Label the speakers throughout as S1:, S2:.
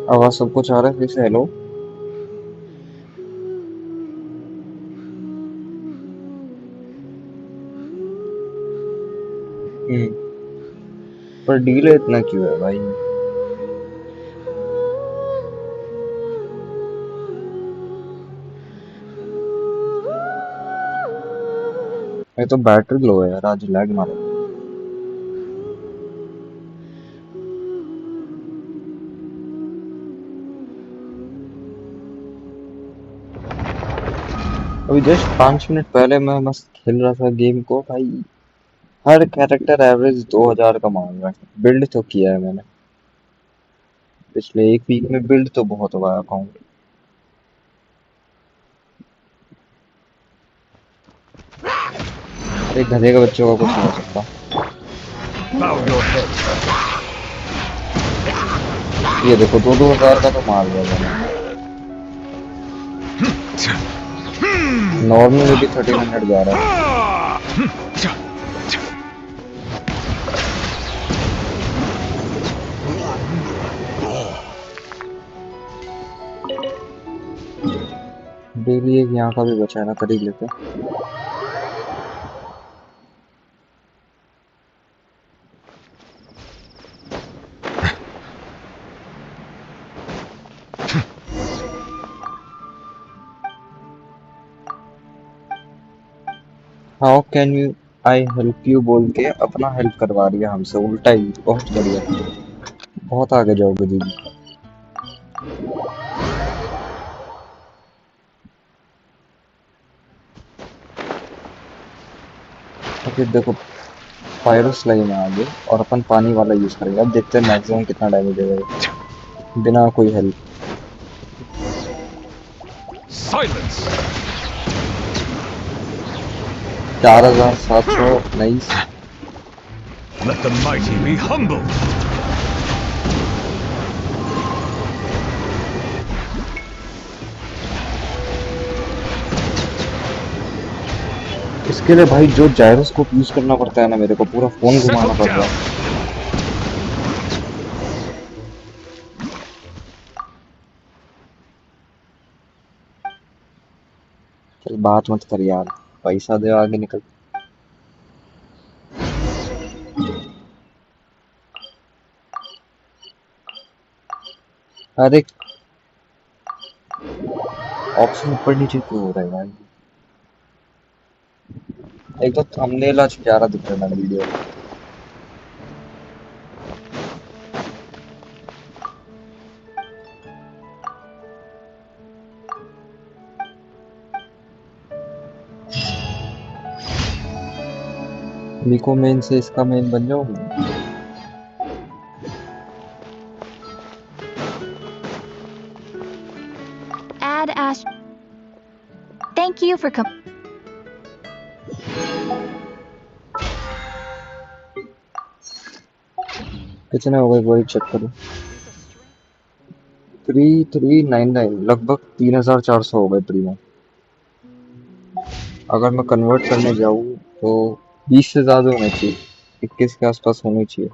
S1: आवाज सब कुछ आ रहा है फिर से। हेलो। पर डीले इतना क्यों है भाई? ये तो बैटरी लो है यार, आज लैग मारा। अभी जस्ट 5 मिनट पहले मैं मस्त खेल रहा था गेम को भाई। हर कैरेक्टर एवरेज 2000 का मांग रहा है। बिल्ड तो किया है मैंने पिछले एक वीक में, बिल्ड तो बहुत हुआ है अकाउंट। एक गधे का बच्चों का कुछ नहीं हो सकता। ये देखो 2-2000 का तो मार दिया मैंने। नॉर्मल में भी 1300 जा रहा है। डेली एक यहाँ का भी बचा है ना, कर ही लेते। How can you I help you बोल के अपना हेल्प करवा रही है हमसे, उल्टा ही। बहुत बढ़िया। बहुत आगे जाओगे दीदी। और फिर देखो फायरो स्लाइम है आगे, और अपन पानी वाला यूज करेंगे। अब देखते हैं मैक्सिमम कितना डैमेज देगा ये, बिना कोई help.
S2: Silence.
S1: 4700 nice.
S2: Let the mighty be humbled.
S1: इसके लिए भाई जो जायरोस्कोप यूज करना पड़ता है ना, मेरे को पूरा फोन घुमाना
S2: Settle
S1: पड़ रहा
S2: down.
S1: है। चल बात मत कर यार, पैसा दे आगे निकल। अरे ऑप्शन ऊपर नीचे क्यों हो रहा है भाई? एक तो थंबनेल आज प्यारा दिख रहा है वीडियो में। मिको मेन से इसका मेन बन जाऊँ।
S3: Add Ash. Thank you for
S1: कितने हो गए वही चेक करो। 3399, लगभग 3400 हो गए प्री में। अगर मैं कन्वर्ट करने जाऊँ तो 20 से ज्यादा होने चाहिए, 21 के आसपास होने चाहिए।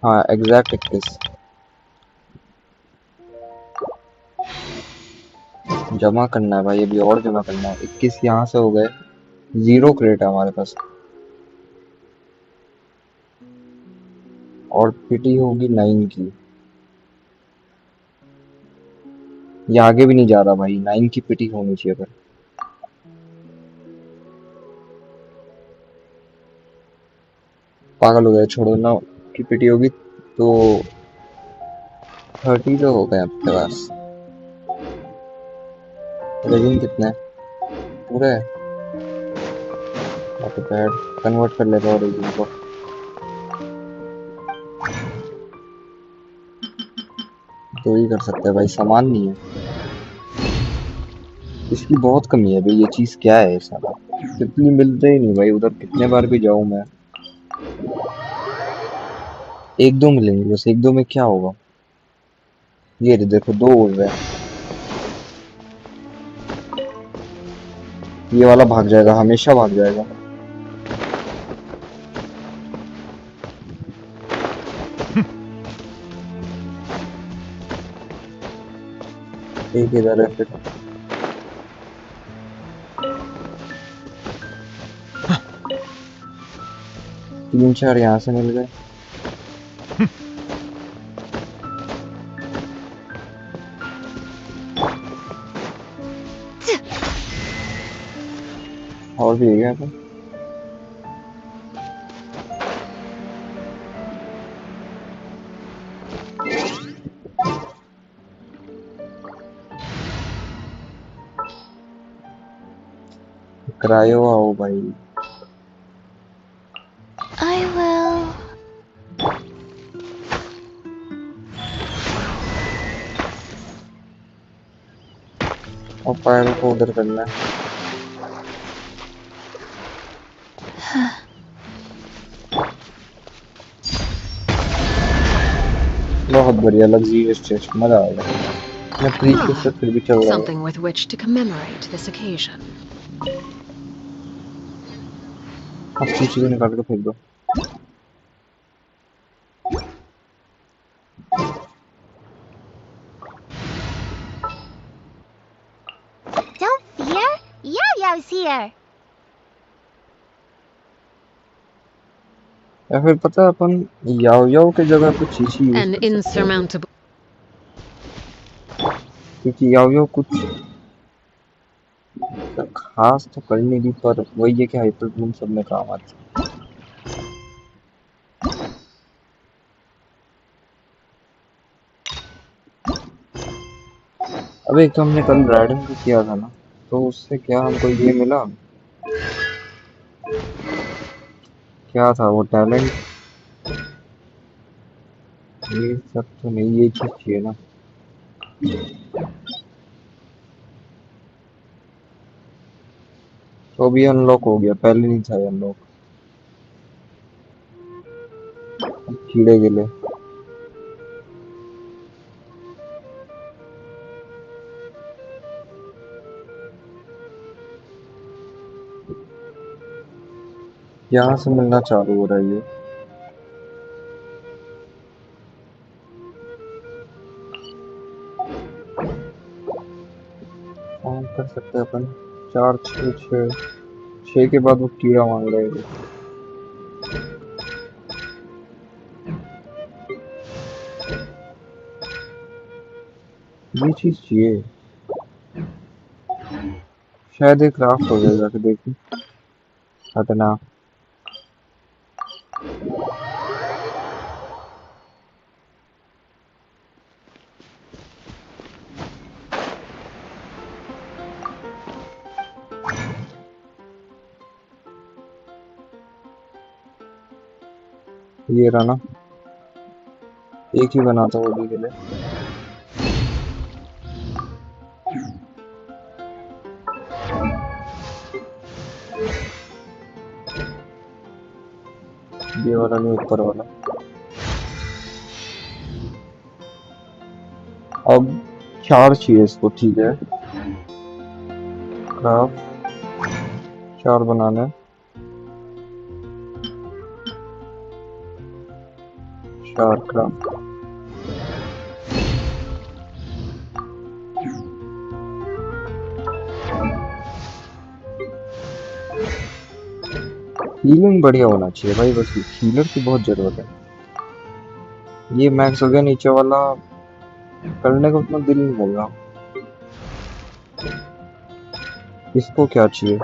S1: हाँ एग्जैक्ट 21। जमा करना है भाई, अभी और जमा करना है। 21 यहाँ से हो गए। 0 क्रेट है हमारे पास, और पिटी होगी 9 की। ये आगे भी नहीं जा रहा भाई, 9 की पिटी होनी चाहिए। अगर पागल हो गया, छोड़ो ना। की पिटी होगी तो 30 तो हो गए आपके पास। रेजिन कितना है? पूरा है। तो पैड कन्वर्ट कर लेगा और रेजिन को। तो ही कर सकते हैं भाई, सामान नहीं है। इसकी बहुत कमी है भाई, ये चीज क्या है साला? कितनी मिलते ही नहीं भाई, उधर कितने बार भी जाऊं मैं। एक दो मिलेंगे बस, एक दो में क्या होगा? ये देखो 2 उड़ रहे हैं। ये वाला भाग जाएगा, हमेशा भाग जाएगा। एक इधर है फिर 3-4 यहाँ से मिल गए। और भी है क्या तो? क्रायो आओ भाई।
S3: I will.
S1: और पैरों को उधर करना है। बहुत बढ़िया लग्जरियस चेस्ट मजा आएगा। मैं प्रीशियस से फिर भी चल रहा है।
S4: Something with which to commemorate this occasion.
S1: अब पीछे से निकाल के फेंक दो।
S3: Don't fear. Yao's here.
S1: या फिर पता है अपन याओ याओ की जगह पे चीची यूज
S4: An
S1: कर सकते हैं
S4: insurmountable.
S1: क्योंकि याओ याओ कुछ खास तो कर नहीं रही पर वही है कि हाइपर ब्लूम सब में काम आती है। अब एक तो हमने कल राइडिंग को किया था ना तो उससे क्या हमको ये मिला क्या था वो टैलेंट ये सब तो नहीं ये चीज चाहिए ना। तो भी अनलॉक हो गया पहले नहीं था अनलॉक कीड़े के लिए। यहाँ से मिलना चालू हो रहा है ये। काम कर सकते हैं अपन 4 6 6 के बाद वो कीड़ा मांग रहे हैं। ये चीज चाहिए शायद एक क्राफ्ट हो जाए जाके देखी हटना। ये रहा ना एक ही बनाता हूँ अभी के लिए। ये वाला नहीं ऊपर वाला। अब 4 चाहिए इसको ठीक है क्राफ्ट 4 बनाने 4 क्राफ्ट। हीलिंग बढ़िया होना चाहिए भाई बस हीलर की बहुत जरूरत है। ये मैक्स हो गया नीचे वाला करने का उतना दिल नहीं लग रहा। इसको क्या चाहिए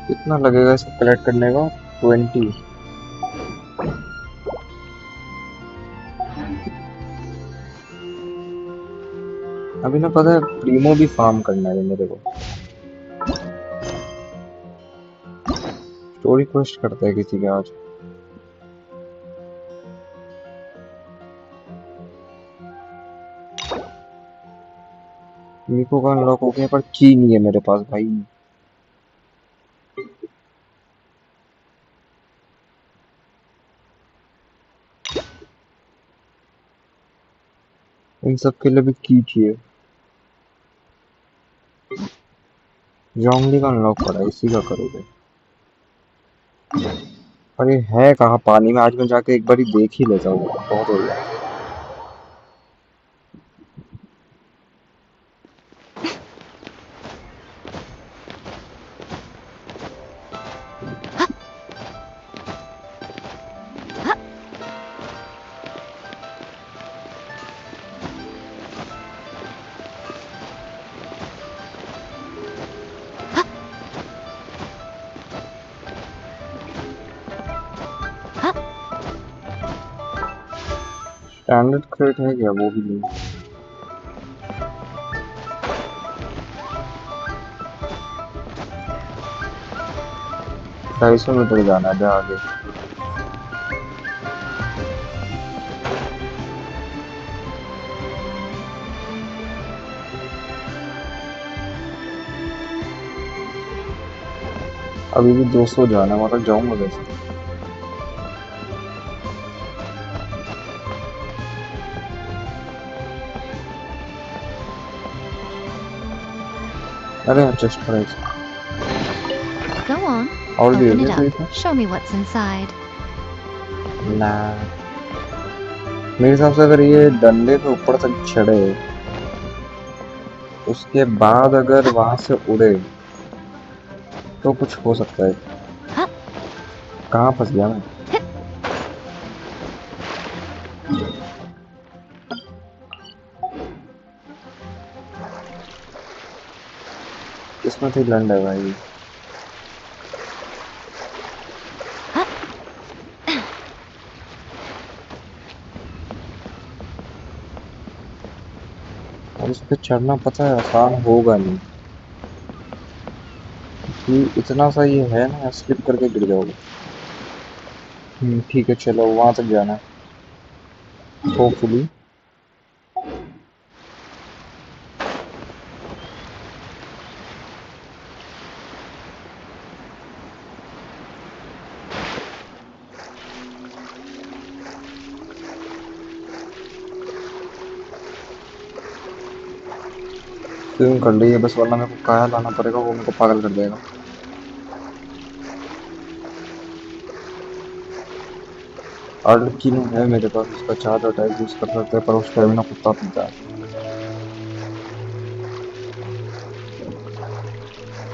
S1: कितना लगेगा इसको कलेक्ट करने का 20। अभी ना पता है प्रीमो भी फार्म करना है मेरे को। स्टोरी क्वेस्ट करता है किसी के आज। मीको का अनलॉक हो गया पर की नहीं है मेरे पास भाई। इन सब के लिए भी की चाहिए। जोंगली का अनलॉक करा है, इसी का करोगे। अरे है कहाँ पानी में, आज मैं जाके एक बार ही देख ही लेता हूँ, बहुत हो गया। स्टैंडर्ड क्रेट है क्या, वो भी नहीं। 250 मीटर जाना है आगे। अभी भी 200 जाना है, मतलब जाऊंगा कैसे। अरे जस्ट प्राइस
S3: Go on.
S1: और भी
S3: Open
S1: है
S3: it
S1: क्या
S3: up. Show me what's inside.
S1: ना। मेरे हिसाब से अगर ये डंडे पे ऊपर तक चढ़े, उसके बाद अगर वहां से उड़े तो कुछ हो सकता है। कहाँ फंस गया मैं। इसमें थी लंड है भाई। और इस पे चढ़ना पता है आसान होगा नहीं, कि इतना सा ये है ना, स्लिप करके गिर जाओगे। ठीक है चलो वहां तक जाना है होपफुली। स्विम कर ली है बस, वरना मेरे को काया लाना पड़ेगा, वो मेरे को पागल कर देगा। अर्लकिनो है मेरे पास, उसका चार्ज अटैक यूज कर सकते हैं, पर उस टाइम ना कुत्ता पीता है।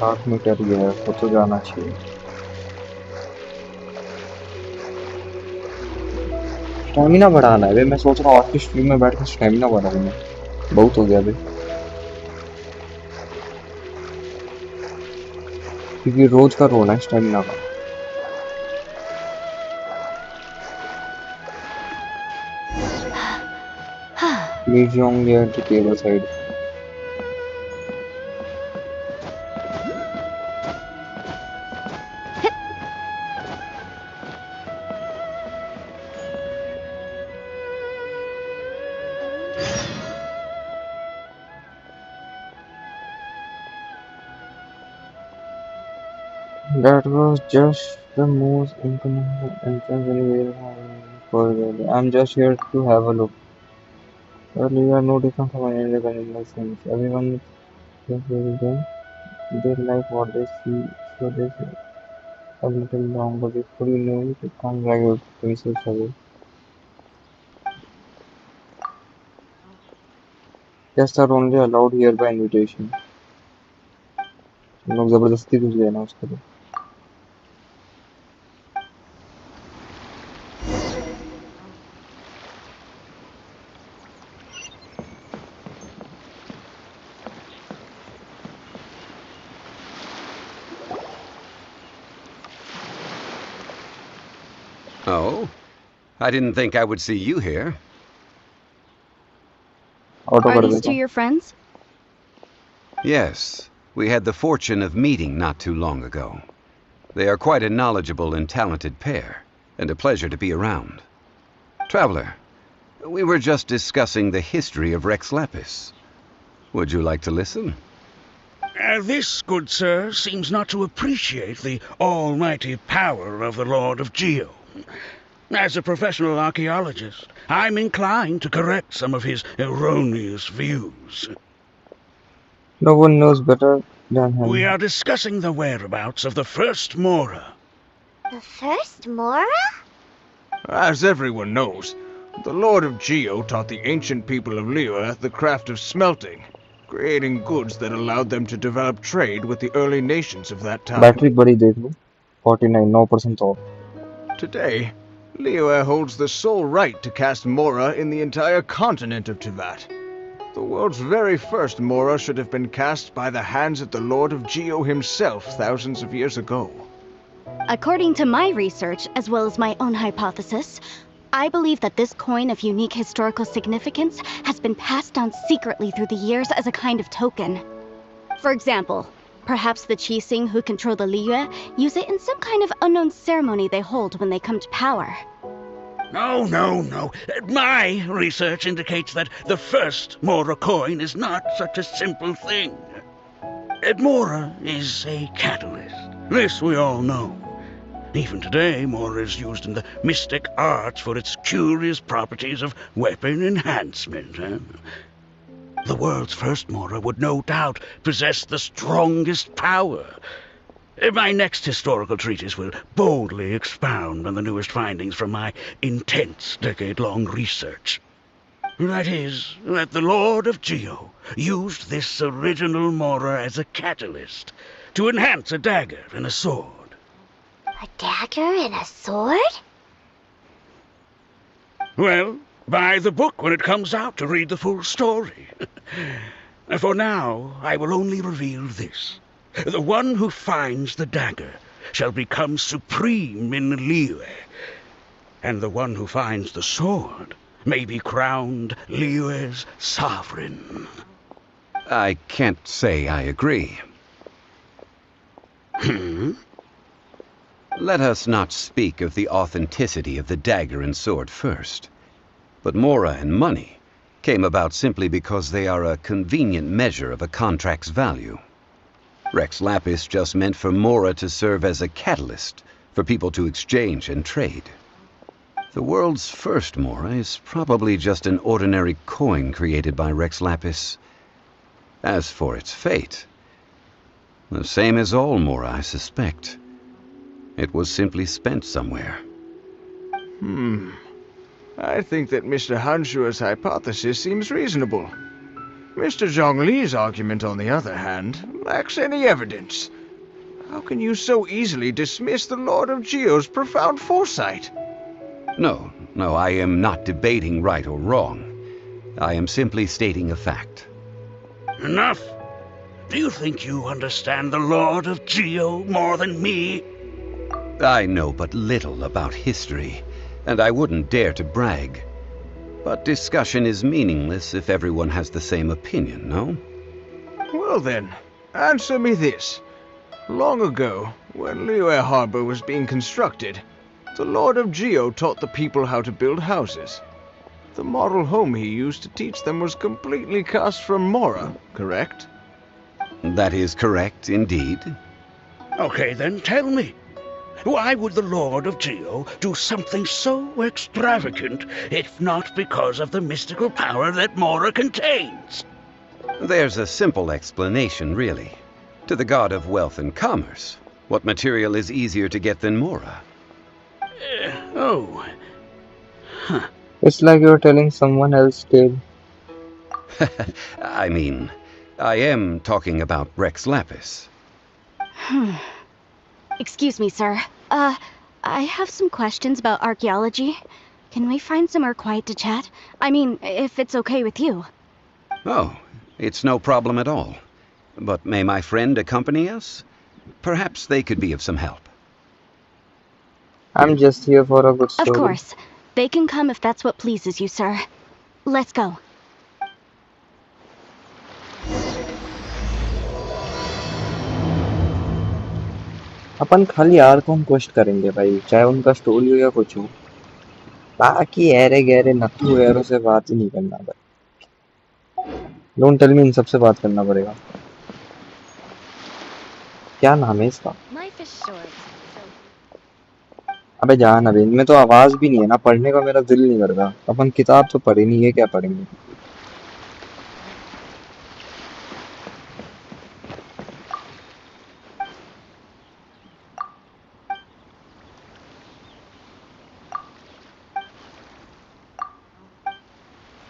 S1: साथ में कर गया है तो जाना चाहिए। स्टेमिना बढ़ाना है भाई, मैं सोच रहा हूँ आज की स्ट्रीम में बैठ कर स्टेमिना बढ़ाऊँ मैं। बहुत हो गया भाई, क्योंकि रोज का रोना है स्टेमिना का। मीट जाऊंगे की table side. That was just the most inconvenient entrance anywhere for really. I'm just here to have a look. Well, you are no different from any other animal sense. Everyone is just very them. They like what they see, so they say a little longer before you know it, it comes like a pencil away. Guests are only allowed here by invitation. लोग जबरदस्ती घुस गए ना उसके लिए।
S5: Oh, I didn't think I would see you here.
S1: Auto
S6: Are
S1: कर
S6: these two
S1: देता।
S6: your friends?
S5: Yes, we had the fortune of meeting not too long ago. They are quite a knowledgeable and talented pair, and a pleasure to be around. Traveler, we were just discussing the history of Rex Lapis. Would you like to listen?
S7: This, good sir, seems not to appreciate the almighty power of the Lord of Geo. As a professional archaeologist, I'm inclined to correct some of his erroneous views.
S1: No one knows better
S7: We are discussing the whereabouts of the first Mora.
S6: The first Mora?
S8: As everyone knows, the Lord of Geo taught the ancient people of Liyue the craft of smelting, creating goods that allowed them to develop trade with the early nations of that time.
S1: Battery बड़ी देख लो 49 9% of.
S8: Today, Liyue holds the sole right to cast Mora in the entire continent of Teyvat. The world's very first Mora should have been cast by the hands of the Lord of Geo himself thousands of years ago.
S6: According to my research, as well as my own hypothesis, I believe that this coin of unique historical significance has been passed down secretly through the years as a kind of token. For example, perhaps the Qixing who control the Liyue use it in some kind of unknown ceremony they hold when they come to power.
S7: No. My research indicates that the first Mora coin is not such a simple thing. Mora is a catalyst. This we all know. Even today, Mora is used in the mystic arts for its curious properties of weapon enhancement. The world's first Mora would no doubt possess the strongest power. My next historical treatise will boldly expound on the newest findings from my intense decade-long research. That is, that the Lord of Geo used this original Mora as a catalyst to enhance a dagger and a sword.
S6: A dagger and a sword?
S7: Well, buy the book when it comes out to read the full story. For now, I will only reveal this. The one who finds the dagger shall become supreme in Liyue, and the one who finds the sword may be crowned Liyue's sovereign.
S5: I can't say I agree. Let us not speak of the authenticity of the dagger and sword first. But Mora and money came about simply because they are a convenient measure of a contract's value. Rex Lapis just meant for Mora to serve as a catalyst for people to exchange and trade. The world's first Mora is probably just an ordinary coin created by Rex Lapis. As for its fate, the same as all Mora, I suspect. It was simply spent somewhere.
S8: I think that Mr. Hanshua's hypothesis seems reasonable. Mr. Zhongli's argument, on the other hand, lacks any evidence. How can you so easily dismiss the Lord of Geo's profound foresight?
S5: No, I am not debating right or wrong. I am simply stating a fact.
S7: Enough! Do you think you understand the Lord of Geo more than me?
S5: I know but little about history, and I wouldn't dare to brag. But discussion is meaningless if everyone has the same opinion, no?
S8: Well then, answer me this. Long ago, when Liyue Harbor was being constructed, the Lord of Geo taught the people how to build houses. The model home he used to teach them was completely cast from Mora, correct?
S5: That is correct, indeed.
S7: Okay, then tell me. Why would the Lord of Geo do something so extravagant, if not because of the mystical power that Mora contains?
S5: There's a simple explanation, really. To the god of wealth and commerce, what material is easier to get than Mora?
S1: It's like you're telling someone else's tale.
S5: I mean, I am talking about Rex Lapis.
S6: Excuse me, sir. I have some questions about archaeology. Can we find somewhere quiet to chat? I mean, if it's okay with you.
S5: Oh, it's no problem at all. But may my friend accompany us? Perhaps they could be of some help.
S1: I'm just here for a good story.
S6: Of course. They can come if that's what pleases you, sir. Let's go.
S1: अपन खाली are को हम question करेंगे भाई, चाहे उनका story हो या कुछ हो। बाकी ऐरे गहरे नथु एरो से बात ही नहीं करना भाई। डोंट टेल मी इन सबसे बात करना पड़ेगा। क्या नाम है इसका? अबे जान, अबे इनमें तो आवाज भी नहीं है ना, पढ़ने का मेरा दिल नहीं करता। अपन किताब तो पढ़ी नहीं है, क्या पढ़ेंगे?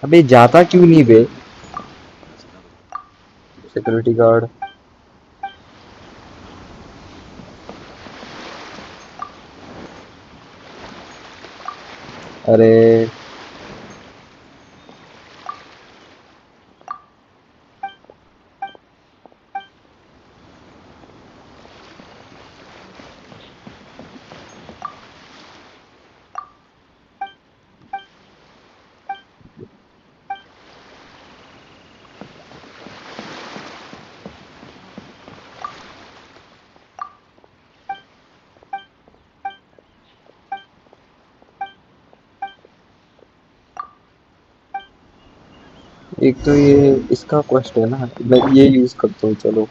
S1: अबे जाता क्यों नहीं बे? Security guard. अरे एक तो ये इसका क्वेस्ट है ना, मैं ये यूज करता हूँ। चलो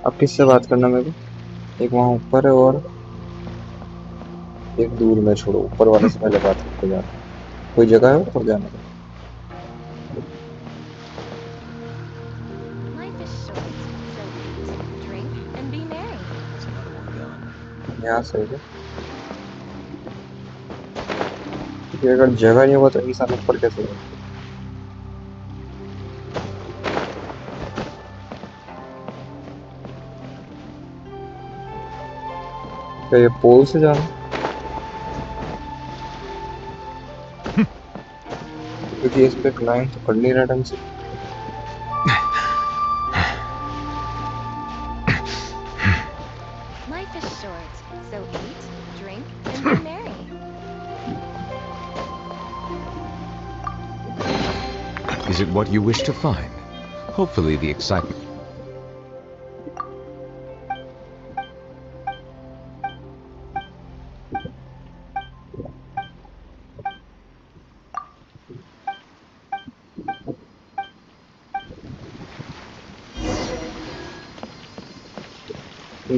S1: अब किससे बात करना मेरे को? एक वहां ऊपर है और एक दूर में। छोड़ो, ऊपर वाले से पहले बात करके जाना। कोई जगह है ऊपर जाने का?
S9: Life is short, so eat, drink, and be merry.
S1: यहाँ से है क्या? क्योंकि अगर जगह नहीं होगा तो इंसान ऊपर कैसे जाए? क्या ये पोल से जाना? क्योंकि इस पे क्लाइंब तो कर नहीं रहा ढंग से।
S9: Life is short, so eat, drink, and be merry.
S2: Is it what you wish to find? Hopefully the excitement.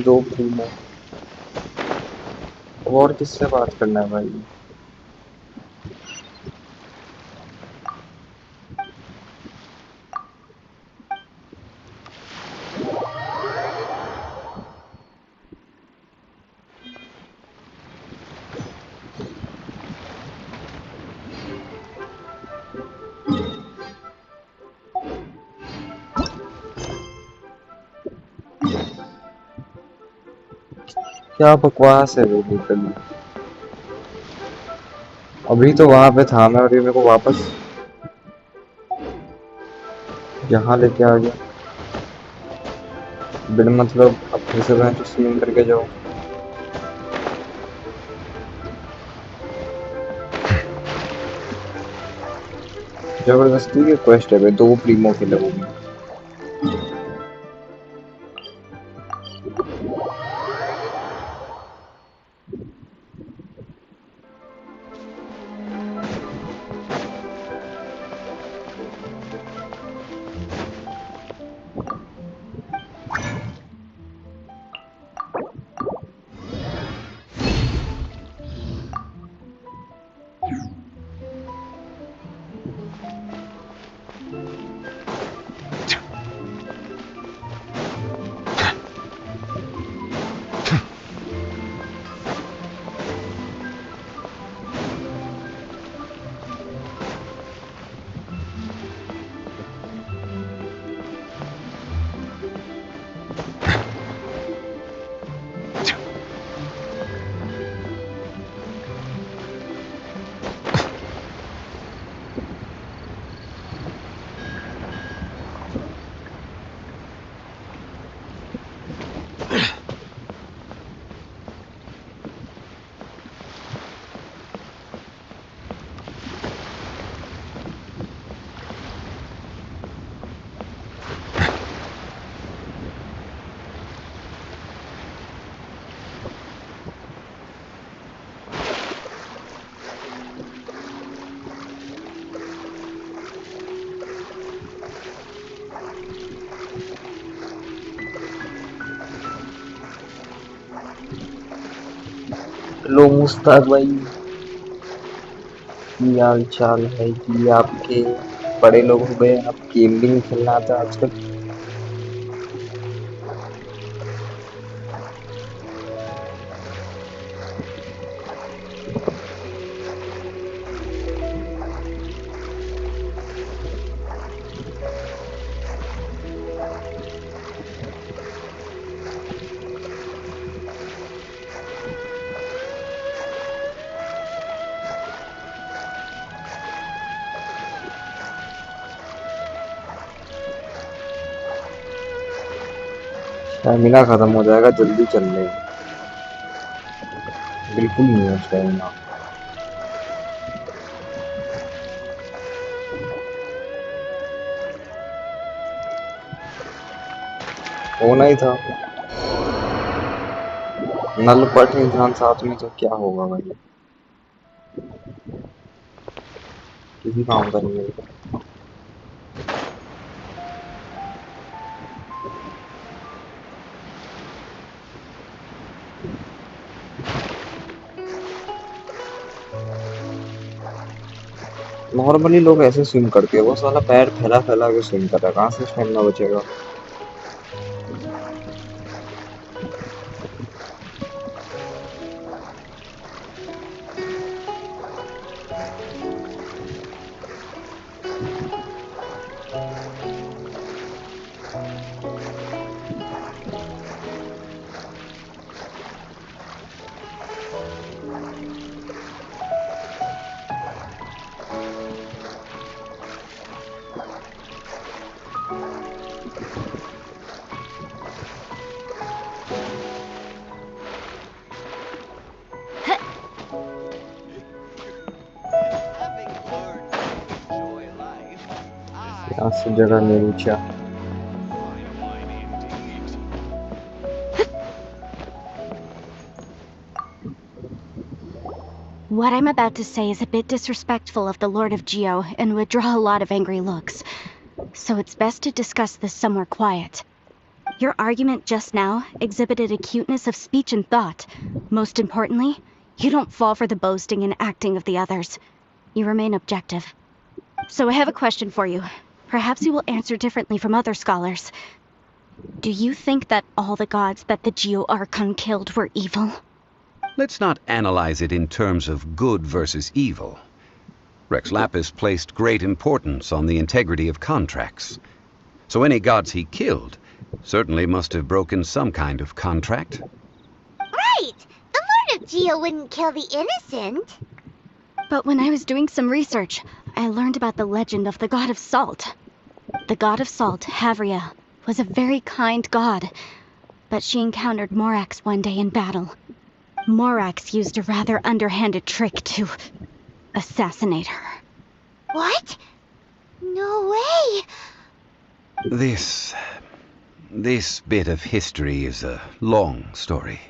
S1: दो प्रीमो। और किससे बात करना है भाई? क्या बकवास है वो बेकली। अभी तो वहां पे था मैं और ये मेरे को वापस यहाँ लेके आ गया बिन मतलब। अब फिर से मैं स्विम करके जाऊँ? जबरदस्ती की क्वेस्ट है भाई, दो प्रीमो के लोग। लो मुस्ताक भाई, की हाल चाल है जी आपके? बड़े लोग हो गए, आप गेम भी नहीं खेलना आता आजकल। स्टेमिना खत्म हो जाएगा, जल्दी चल रहे हैं। बिल्कुल नहीं है स्टेमिना। होना ही था। नल पट इंसान साथ में तो क्या होगा भाई, किसी काम का नहीं है। नॉर्मली लोग ऐसे स्विम करते हैं, वो साला पैर फैला फैला के स्विम कर रहा है, कहाँ से स्टेमिना बचेगा। यहाँ से जगह नहीं पूछा।
S6: What I'm about to say is a bit disrespectful of the Lord of Geo and would draw a lot of angry looks. So it's best to discuss this somewhere quiet. Your argument just now exhibited acuteness of speech and thought. Most importantly, you don't fall for the boasting and acting of the others. You remain objective. So I have a question for you. Perhaps you will answer differently from other scholars. Do you think that all the gods that the Geo Archon killed were evil?
S5: Let's not analyze it in terms of good versus evil. Rex Lapis placed great importance on the integrity of contracts. So any gods he killed certainly must have broken some kind of contract.
S10: Right! The Lord of Geo wouldn't kill the innocent.
S6: But when I was doing some research, I learned about the legend of the god of salt. The god of salt, Havria, was a very kind god, but she encountered Morax one day in battle. Morax used a rather underhanded trick to assassinate her.
S10: What? No way!
S5: This bit of history is a long story.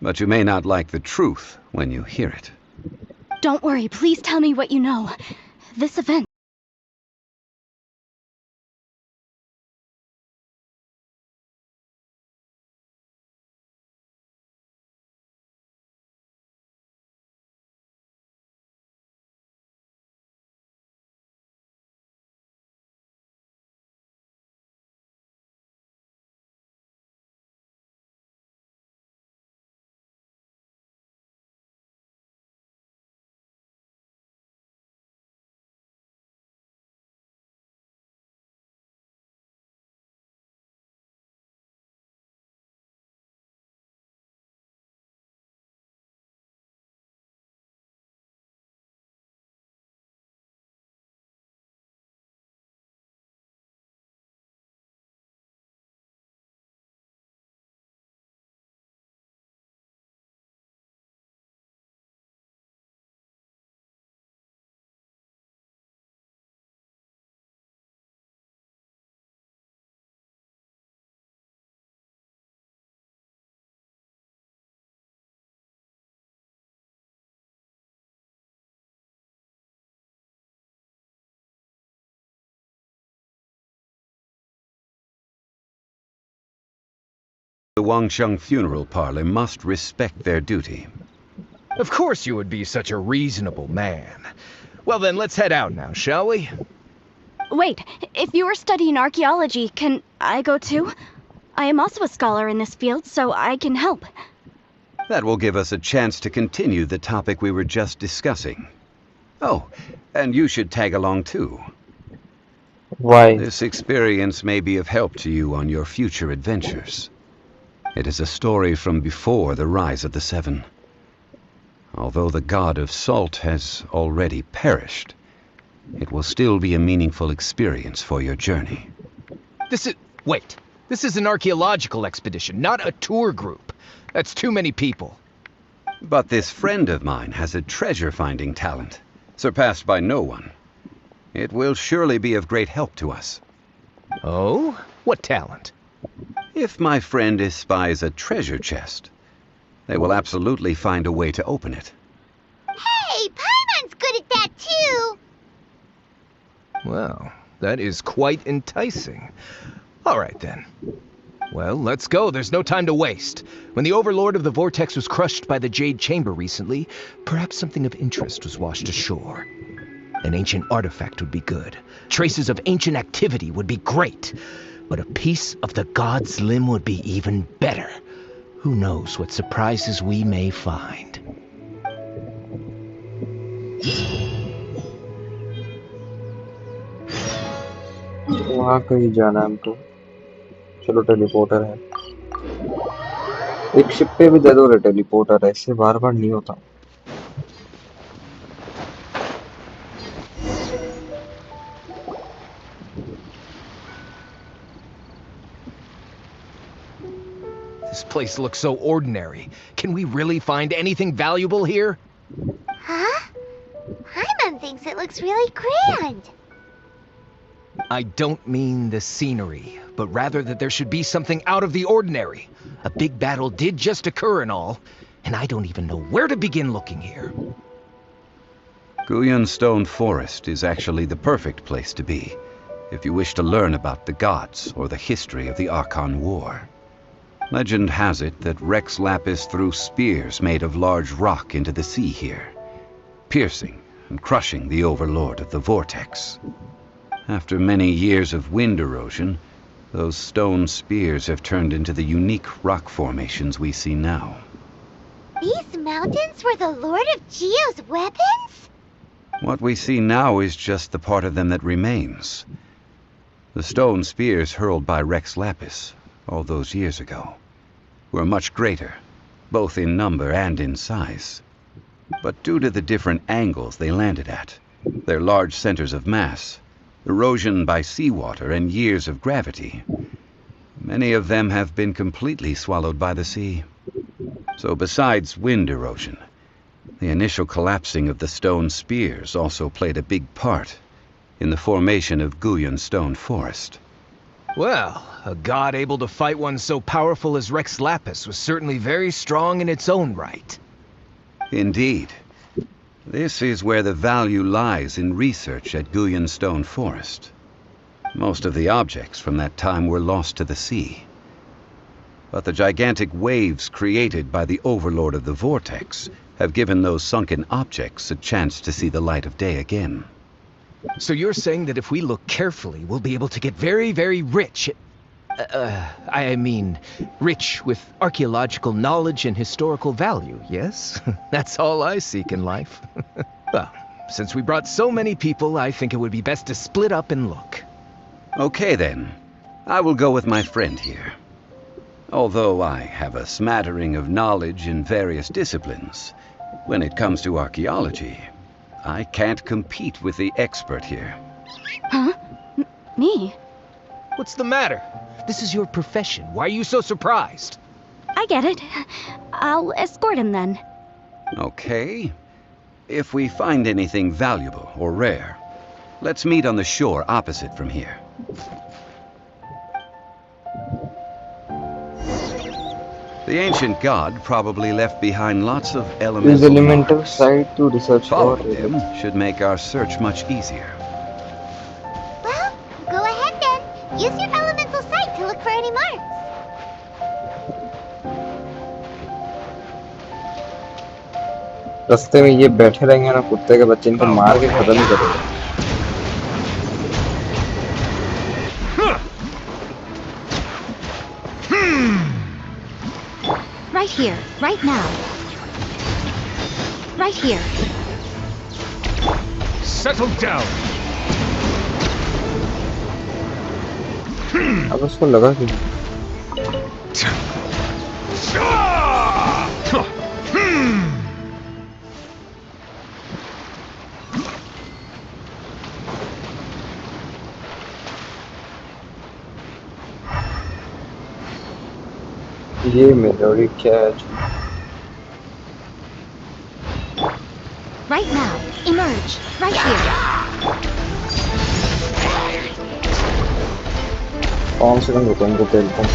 S5: But you may not like the truth when you hear it.
S6: Don't worry, please tell me what you know. This event
S5: Wangsheng funeral parlor must respect their duty.
S11: Of course you would be such a reasonable man. Well then, let's head out now, shall we?
S6: Wait, if you are studying archaeology, can I go too? I am also a scholar in this field, so I can help.
S5: That will give us a chance to continue the topic we were just discussing. Oh, and you should tag along too.
S1: Why?
S5: This experience may be of help to you on your future adventures. It is a story from before the rise of the Seven. Although the god of salt has already perished, it will still be a meaningful experience for your journey.
S11: Wait. This is an archaeological expedition, not a tour group. That's too many people.
S5: But this friend of mine has a treasure-finding talent, surpassed by no one. It will surely be of great help to us.
S11: Oh? What talent?
S5: If my friend espies a treasure chest, they will absolutely find a way to open it.
S10: Hey, Paimon's good at that too!
S11: Well, that is quite enticing. All right, then. Well, let's go. There's no time to waste. When the Overlord of the Vortex was crushed by the Jade Chamber recently, perhaps something of interest was washed ashore. An ancient artifact would be good. Traces of ancient activity would be great. But a piece of the god's limb would be even better. Who knows what surprises we may find.
S1: वहाँ कहीं जाना है हमको। चलो teleporter है। एक ship पे भी दे दो रे टेलीपोर्टर, ऐसे बार बार नहीं होता।
S11: This place looks so ordinary. Can we really find anything valuable here?
S10: Huh? Paimon thinks it looks really grand.
S11: I don't mean the scenery, but rather that there should be something out of the ordinary. A big battle did just occur and all, and I don't even know where to begin looking here.
S5: Guyun Stone Forest is actually the perfect place to be, if you wish to learn about the gods or the history of the Archon War. Legend has it that Rex Lapis threw spears made of large rock into the sea here, piercing and crushing the Overlord of the Vortex. After many years of wind erosion, those stone spears have turned into the unique rock formations we see now.
S10: These mountains were the Lord of Geo's weapons?
S5: What we see now is just the part of them that remains. The stone spears hurled by Rex Lapis all those years ago were much greater, both in number and in size. But due to the different angles they landed at, their large centers of mass, erosion by seawater, and years of gravity, many of them have been completely swallowed by the sea. So besides wind erosion, the initial collapsing of the stone spears also played a big part in the formation of Guyun Stone Forest.
S11: Well, a god able to fight one so powerful as Rex Lapis was certainly very strong in its own right.
S5: Indeed. This is where the value lies in research at Guyun Stone Forest. Most of the objects from that time were lost to the sea. But the gigantic waves created by the Overlord of the Vortex have given those sunken objects a chance to see the light of day again.
S11: So you're saying that if we look carefully, we'll be able to get very, very rich. Rich with archaeological knowledge and historical value, yes? That's all I seek in life. Well, since we brought so many people, I think it would be best to split up and look.
S5: Okay then. I will go with my friend here. Although I have a smattering of knowledge in various disciplines, when it comes to archaeology, I can't compete with the expert here.
S6: Huh? Me?
S11: What's the matter? This is your profession. Why are you so surprised?
S6: I get it. I'll escort him then.
S5: Okay. If we find anything valuable or rare, let's meet on the shore opposite from here. The ancient god probably left behind lots of
S1: Use
S5: elemental
S1: elemental
S5: marks.
S1: site to research for
S5: Following them should make our search much easier.
S10: Well, go ahead then. Use your elemental sight to look for any marks.
S1: रास्ते में ये बैठे रहेंगे ना कुत्ते के बच्चे, इनको मार के खत्म ही करेंगे।
S3: Right here, right now. Right here.
S11: Settle down.
S1: अब उसको लगा कि ये मेलोडी क्या है?
S3: Right now. Emerge. Right here.
S1: कौन से रंग होते हैं इनको खेलते हैं?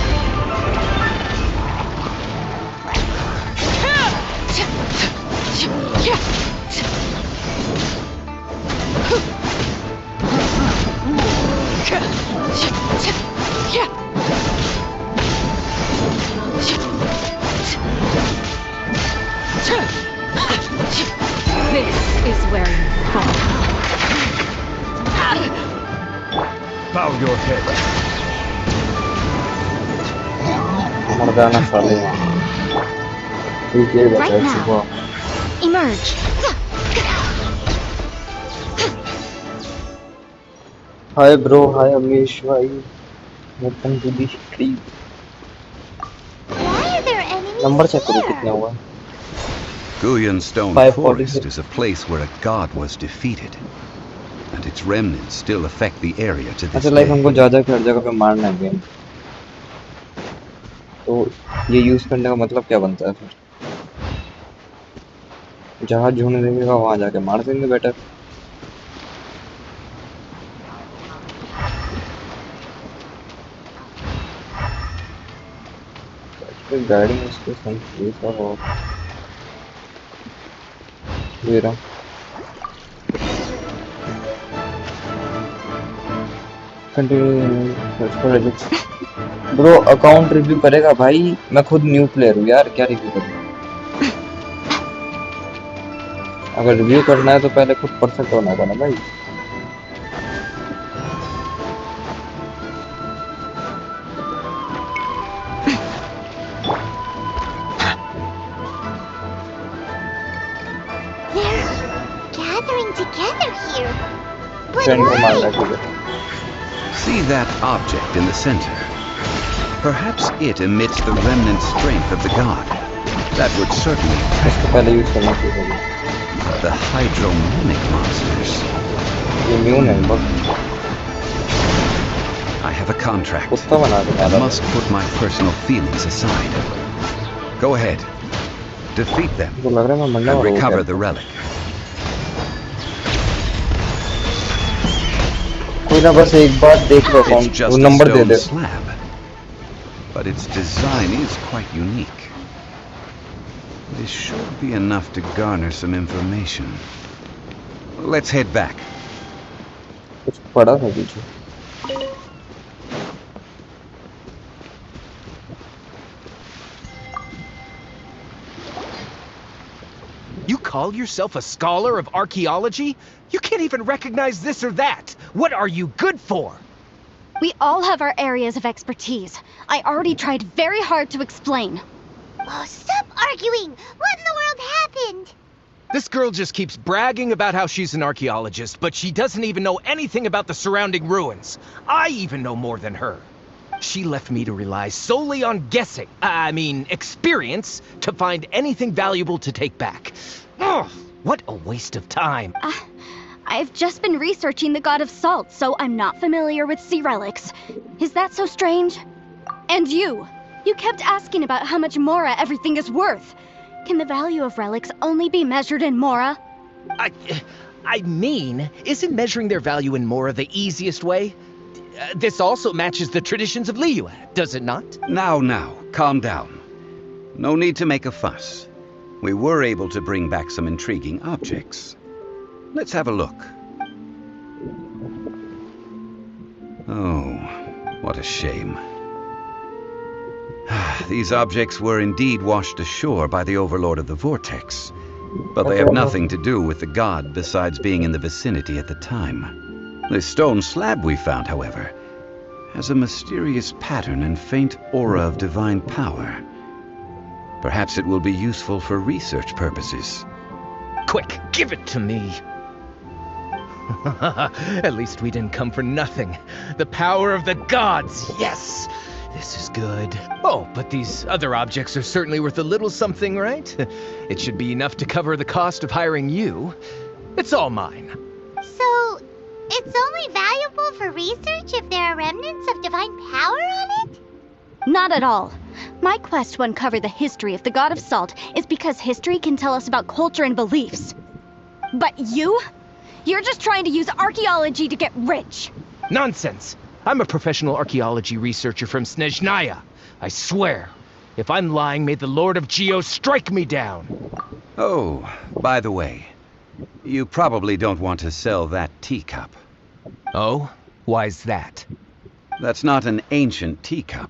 S4: This is where you fall.
S11: Bow your head.
S1: मर्दाना साले हैं। ठीक है बचा
S3: Right now.
S1: चुका।
S3: Emerge.
S1: Hi bro, hi Amish भाई। Welcome to the stream.
S10: Why are there enemies
S1: number check करो
S10: here?
S1: कितना हुआ।
S5: Guyan Stone
S1: 546.
S5: Forest is a place where a god was defeated, and its remnants still affect the area to this
S1: अच्छा like हमको
S5: day.
S1: ज्यादा हर जगह पे मारना है गेम, तो ये यूज करने का मतलब क्या बनता है फिर? जहाँ ढूंढ देगा वहां जाके मार देंगे बेटर। गाड़ी में इसको संकेत का हो ये रहा। कंटिन्यू ब्रो, अकाउंट रिव्यू करेगा भाई? मैं खुद न्यू प्लेयर हूँ यार, क्या रिव्यू करूँ? अगर रिव्यू करना है तो पहले खुद परफेक्ट होना होगा ना भाई।
S10: They're gathering together here. But
S1: friend को मार
S10: why?
S1: रहा है।
S5: See that object in the center? Perhaps it emits the remnant strength of the god. That would certainly
S1: इसको पहले यूज करना चाहिए।
S5: the hydromimic monsters.
S1: ये इम्यून है बस।
S5: I have a contract.
S1: कुत्ता बना के
S5: I
S1: डाला।
S5: must put my personal feelings aside. Go ahead. Defeat them
S1: मुझे लग रहा है मैं मरने
S5: and
S1: वाला हूँ
S5: recover
S1: क्या?
S5: the relic.
S1: कोई ना, बस एक बार देख लो
S5: It's
S1: अकाउंट,
S5: just
S1: वो
S5: a
S1: number they
S5: stone
S1: they.
S5: slab, but its design is quite unique. This should be enough to garner some information. Let's head back.
S1: कुछ पड़ा था पीछे।
S11: You call yourself a scholar of archaeology? You can't even recognize this or that. What are you good for?
S6: We all have our areas of expertise. I already tried very hard to explain.
S10: Oh, stop arguing! What in the world happened?
S11: This girl just keeps bragging about how she's an archaeologist, but she doesn't even know anything about the surrounding ruins. I even know more than her. She left me to rely solely on guessing, experience, to find anything valuable to take back. Ugh, what a waste of time.
S6: I've just been researching the God of Salt, so I'm not familiar with sea relics. Is that so strange? And you kept asking about how much Mora everything is worth. Can the value of relics only be measured in Mora?
S11: Isn't measuring their value in Mora the easiest way? This also matches the traditions of Liyue, does it not?
S5: Now, calm down. No need to make a fuss. We were able to bring back some intriguing objects. Let's have a look. Oh, what a shame. These objects were indeed washed ashore by the Overlord of the Vortex, but they have nothing to do with the god besides being in the vicinity at the time. The stone slab we found, however, has a mysterious pattern and faint aura of divine power. Perhaps it will be useful for research purposes.
S11: Quick, give it to me! At least we didn't come for nothing. The power of the gods, yes! This is good. Oh, but these other objects are certainly worth a little something, right? It should be enough to cover the cost of hiring you. It's all mine.
S10: So, it's only valuable for research if there are remnants of divine power on it?
S6: Not at all. My quest to uncover the history of the God of Salt is because history can tell us about culture and beliefs. But you're just trying to use archaeology to get rich.
S11: Nonsense! I'm a professional archaeology researcher from Snezhnaya. I swear. If I'm lying, may the Lord of Geo strike me down.
S5: Oh, by the way, you probably don't want to sell that teacup.
S11: Oh? Why's that?
S5: That's not an ancient teacup.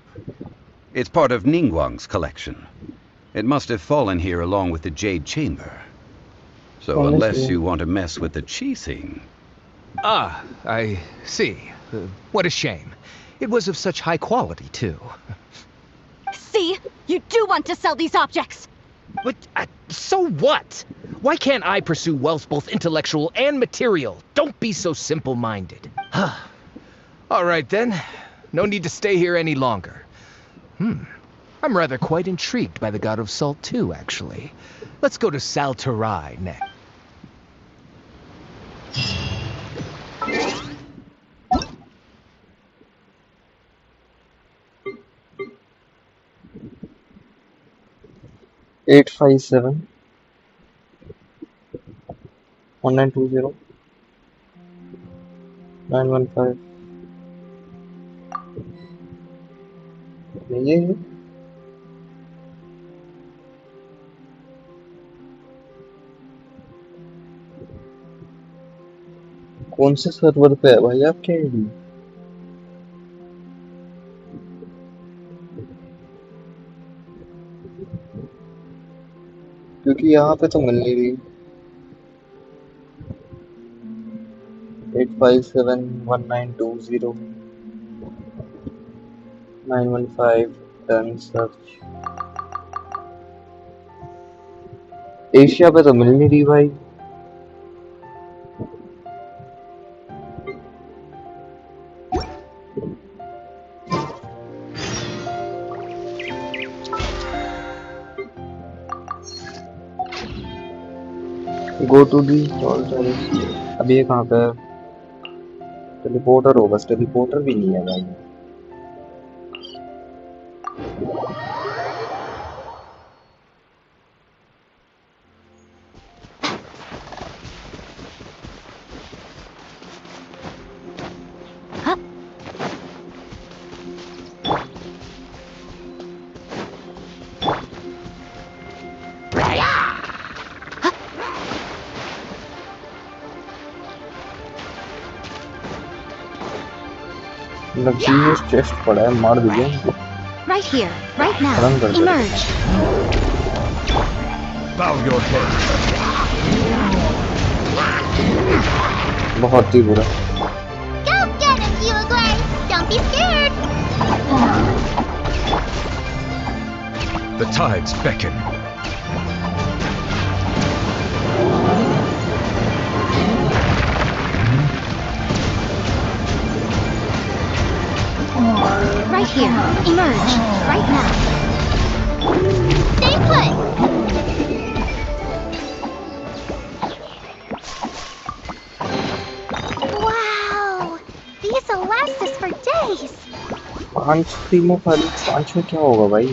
S5: It's part of Ningguang's collection. It must have fallen here along with the Jade Chamber. So unless you want to mess with the Qixing...
S11: Ah, I see. What a shame. It was of such high quality, too.
S6: See? You do want to sell these objects!
S11: But, so what? Why can't I pursue wealth both intellectual and material? Don't be so simple-minded. All right, then. No need to stay here any longer. I'm rather quite intrigued by the God of Salt, too, actually. Let's go to Saltarai next.
S1: Eight 5 7 1920 915 ये है कौन से server पे है भाई आपके ID क्योंकि यहाँ पे तो मिल नहीं रही 8571920 915 डन सर्च एशिया पे तो मिल नहीं रही भाई गो टू दी अभी ये कहाँ पे है टेलीपोर्टर हो बस टेलीपोर्टर भी नहीं है भाई luckiest chest पड़ा है मार दीजिए
S3: Right here, right now. Emerge.
S2: Bow your head.
S1: बहुत ही बुरा
S10: Go get him, Liyue! Don't be scared!
S2: The tides beckon.
S3: Right here. Emerge. Right now.
S10: Stay put! Wow! These will last us for days!
S1: 5 टीमों खाली 5 में क्या होगा भाई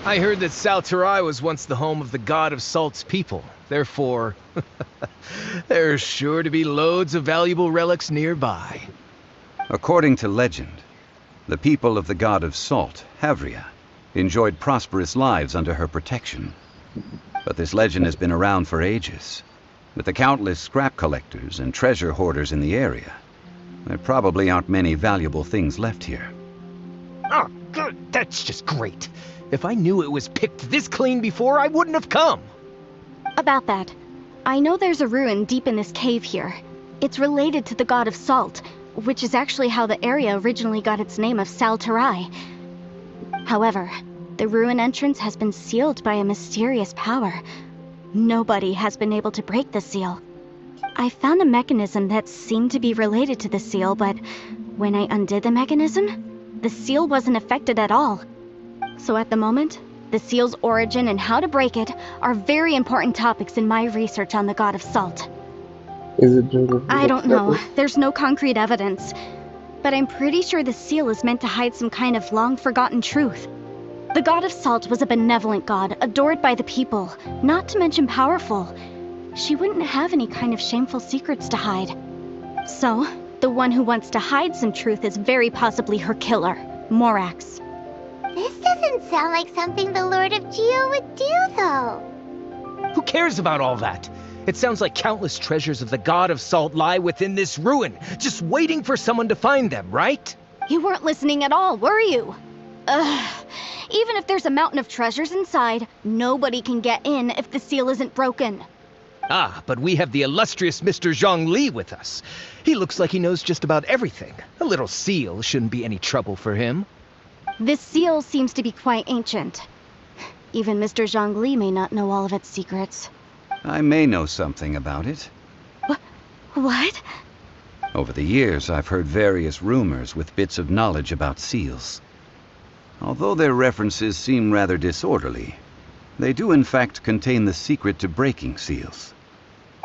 S11: I heard that Saltarai was once the home of the God of Salt's people. Therefore, there's sure to be loads of valuable relics nearby.
S5: According to legend, the people of the god of salt, Havria, enjoyed prosperous lives under her protection. but this legend has been around for ages. With the countless scrap collectors and treasure hoarders in the area, there probably aren't many valuable things left here.
S11: Oh, good. That's just great. If I knew it was picked this clean before, I wouldn't have come.
S6: About that, I know there's a ruin deep in this cave here. It's related to the god of salt, which is actually how the area originally got its name of Saltarai. However, the ruin entrance has been sealed by a mysterious power. Nobody has been able to break the seal. I found a mechanism that seemed to be related to the seal, but when I undid the mechanism, the seal wasn't affected at all. So at the moment, the seal's origin and how to break it are very important topics in my research on the god of salt.
S1: Is it?
S6: I don't know. There's no concrete evidence. But I'm pretty sure the seal is meant to hide some kind of long-forgotten truth. The god of salt was a benevolent god, adored by the people, not to mention powerful. She wouldn't have any kind of shameful secrets to hide. So, the one who wants to hide some truth is very possibly her killer, Morax.
S10: This doesn't sound like something the Lord of Geo would do, though.
S11: Who cares about all that? It sounds like countless treasures of the god of salt lie within this ruin, just waiting for someone to find them, right?
S6: You weren't listening at all, were you? Ugh. Even if there's a mountain of treasures inside, nobody can get in if the seal isn't broken.
S11: Ah, but we have the illustrious Mr. Zhongli with us. He looks like he knows just about everything. A little seal shouldn't be any trouble for him.
S6: This seal seems to be quite ancient. Even Mr. Zhongli may not know all of its secrets.
S5: I may know something about it.
S6: What?
S5: Over the years, I've heard various rumors with bits of knowledge about seals. Although their references seem rather disorderly, they do in fact contain the secret to breaking seals.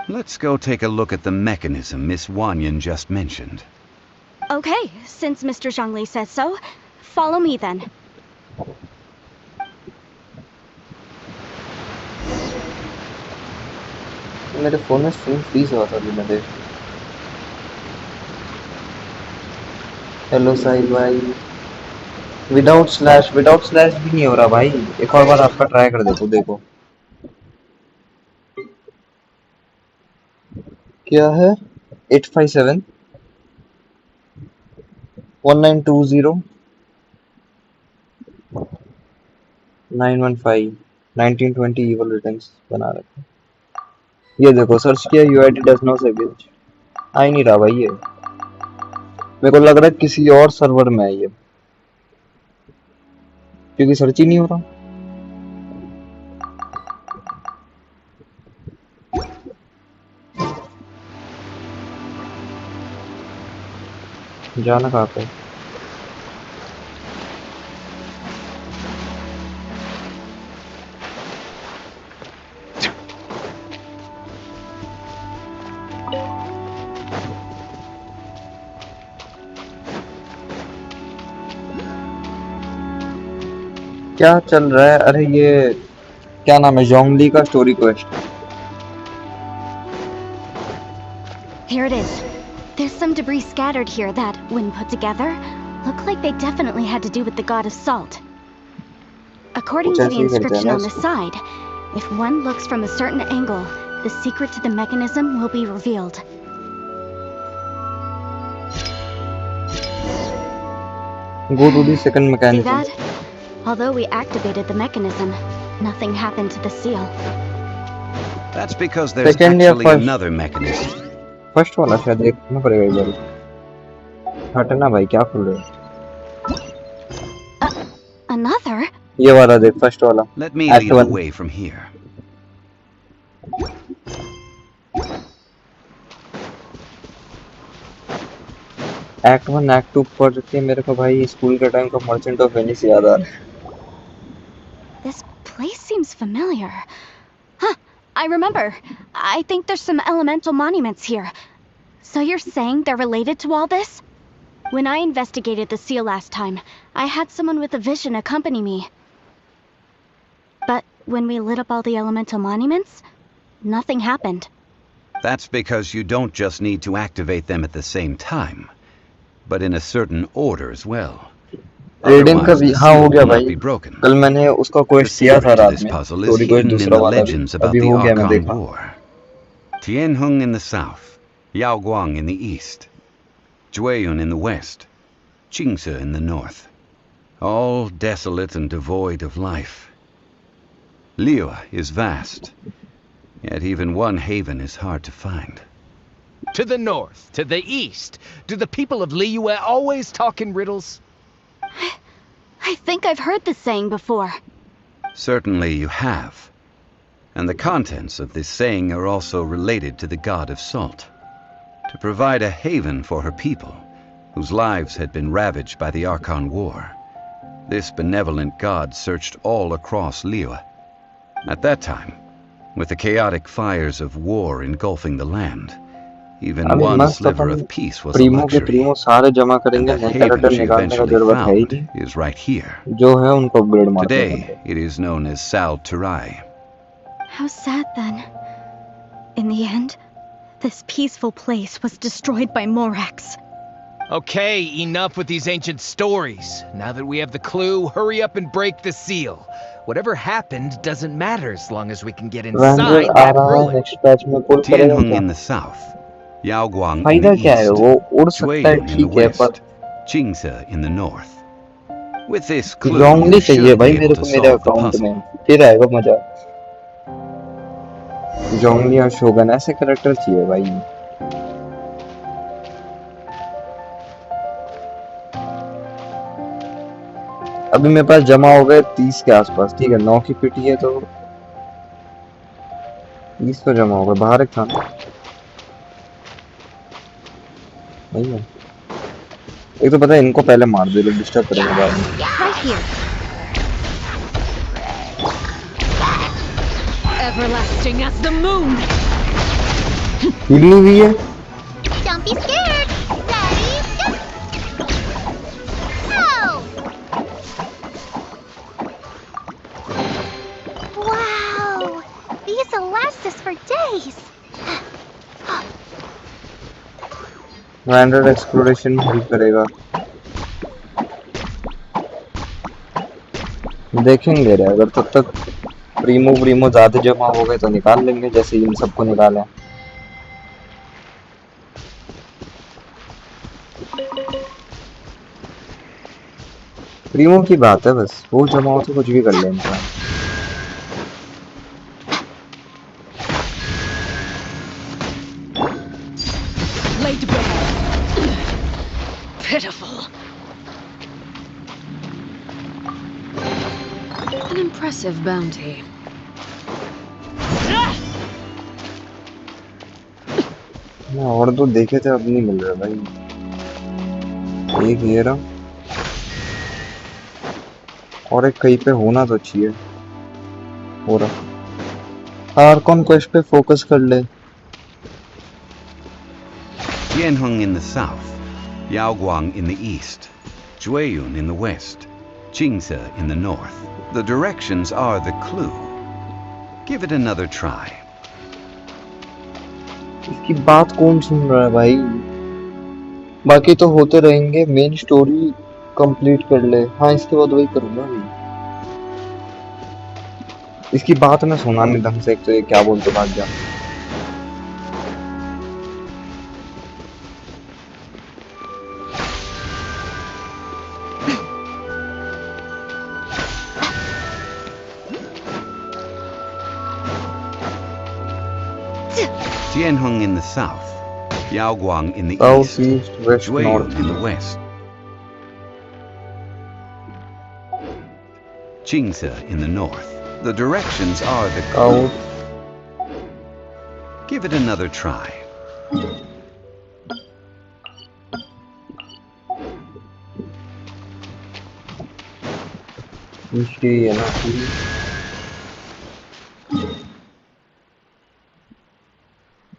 S5: Let's go take a look at the mechanism Miss Wanyan just mentioned.
S6: Okay, since Mr. Zhongli says so, follow me then.
S1: मेरे phone में stream freeze हुआ था अभी मैं देख। Hello साहिल भाई। Without slash भी नहीं हो रहा भाई। एक और बार आपका ट्राई कर देखो देखो क्या है। 857 1920 915 1920 evil returns बना रखा। ये देखो सर्च किया UID does not exist। आ ही नहीं रहा भाई ये। मेरे को लग रहा है किसी और सर्वर में है ये, क्योंकि सर्च ही नहीं हो रहा। जाना कहाँ पे? क्या चल रहा है? अरे ये क्या नाम है? जोंगली का story quest.
S6: Here it is. There's some debris scattered here that, when put together, look like they definitely had to do with the god of salt. According to the inscription on the side, if one looks from a certain angle, the secret to the mechanism will be revealed.
S1: Go to the second mechanism.
S6: See that? Although we activated the mechanism, nothing happened to the seal.
S5: That's because there's actually another mechanism.
S1: First वाला शायद देखना पड़ेगा एक बार। हटना भाई, क्या खोल रहे हो?
S6: Another?
S1: ये वाला देख, फर्स्ट वाला।
S5: Let me lead the way from here.
S1: Act 1 act 2 पढ़ के मेरे को भाई स्कूल के टाइम का मर्चेंट ऑफ वेनिस याद आ रहा है।
S6: This place seems familiar. Huh, I remember. I think there's some elemental monuments here. So you're saying they're related to all this? When I investigated the seal last time, I had someone with a vision accompany me. But when we lit up all the elemental monuments, nothing happened.
S5: That's because you don't just need to activate them at the same time, but in a certain order as well.
S1: Trading का
S5: Otherwise,
S1: भी
S5: the
S1: हाँ हो
S5: seal
S1: गया
S5: will not
S1: भाई।
S5: be broken.
S1: कल मैंने उसका
S5: The
S1: quest किया था
S5: secret to
S1: रात
S5: this
S1: में,
S5: puzzle is
S1: story quest
S5: hidden in
S1: दूसरा
S5: the
S1: वाला भी
S5: legends about
S1: अभी
S5: the
S1: हो गया, मैं
S5: Archon
S1: देखा।
S5: War. Tianheng in the south, Yaoguang in the east, Jueyun in the west, Qingce in the north. All desolate and devoid of life. Liyue is vast, yet even one haven is hard to find.
S11: To the north, to the east. Do the people of Liyue always talk in riddles?
S6: I think I've heard this saying before.
S5: Certainly you have. And the contents of this saying are also related to the god of salt. To provide a haven for her people, whose lives had been ravaged by the Archon War, this benevolent god searched all across Liyue. At that time, with the chaotic fires of war engulfing the land, even
S1: अभी
S5: one
S1: मस्त
S5: sliver
S1: upon
S5: of peace was a
S1: Primo के
S5: luxury.
S1: Primo सारे जमा
S5: And
S1: करेंगे,
S5: that
S1: नए
S5: haven
S1: character
S5: she
S1: निकालने का
S5: eventually
S1: जरूरत है ही
S5: found
S1: नहीं,
S5: is right here.
S1: जो है उनको अपग्रेड मारते हैं।
S5: Today, it is known as Sal Turai.
S6: How sad then. In the end, this peaceful place was destroyed by Morax.
S11: Okay, enough with these ancient stories. Now that we have the clue, hurry up and break the seal. Whatever happened doesn't matter as long as we can get
S1: रैंडर
S11: inside
S1: uh
S11: that
S1: रहा है
S11: ruin.
S1: Next patch में, पुल करेगा
S5: Tianheng
S1: क्या?
S5: in the south, Yaoguang in
S1: फायदा
S5: the
S1: क्या है?
S5: east,
S1: वो उड़ सकता है,
S5: Jueyun in the
S1: ठीक है, पर
S5: west, Qingce in the north. With this clue,
S1: जोंगली
S5: you
S1: चाहिए
S5: should be
S1: भाई
S5: able
S1: मेरे
S5: to
S1: को मेरे
S5: solve the
S1: अकाउंट
S5: puzzle.
S1: में, फिर आएगा मजा। जोंगली और शोगन ऐसे कैरेक्टर चाहिए भाई। अभी मेरे पास जमा हो गए 30 के आसपास, ठीक है, 9 की पिटी है तो 30 तो जमा हो गए। बाहर एक था ना भैया, एक तो पता है इनको पहले मार दो, लोग डिस्टर्ब करेंगे बाद में।
S3: Right here.
S4: Everlasting as the moon.
S1: हिलनी हुई है।
S10: Don't be scared. Ready, go! Wow! These will last us for days.
S1: रैंडर एक्सप्लोरेशन हेल्प करेगा, देखेंगे रे। अगर तब तक प्रीमो ज्यादा जमा हो गए तो निकाल लेंगे, जैसे इन सबको निकाले। प्रीमो की बात है, बस वो जमा हो तो कुछ भी कर ले इंसान।
S4: Laid bare. Pitiful. An impressive bounty.
S1: और तो देखे थे, अब नहीं मिल रहा भाई। एक ये रहा और एक कहीं पे होना तो चाहिए। हो रहा आर्कॉन क्वेस्ट पे फोकस कर ले।
S5: Tianheng in the south, Yaoguang in the east, Jueyun in the west, Qingce in the north. The directions are the clue. Give it another try.
S1: इसकी बात कौन सुन रहा है भाई? बाकी तो होते रहेंगे, मेन स्टोरी कंप्लीट कर ले। हाँ, इसके बाद वही करूंगा भाई। इसकी बात में सुना नहीं ढंग से, एक तो ये क्या बोलते भाग जा।
S5: Tianheng in the south, Yaoguang in the
S1: South,
S5: east,
S1: east, west,
S5: Jueyun
S1: north.
S5: in the west, Qingce in the north. The directions are the clue. Give it another try.
S1: ये ना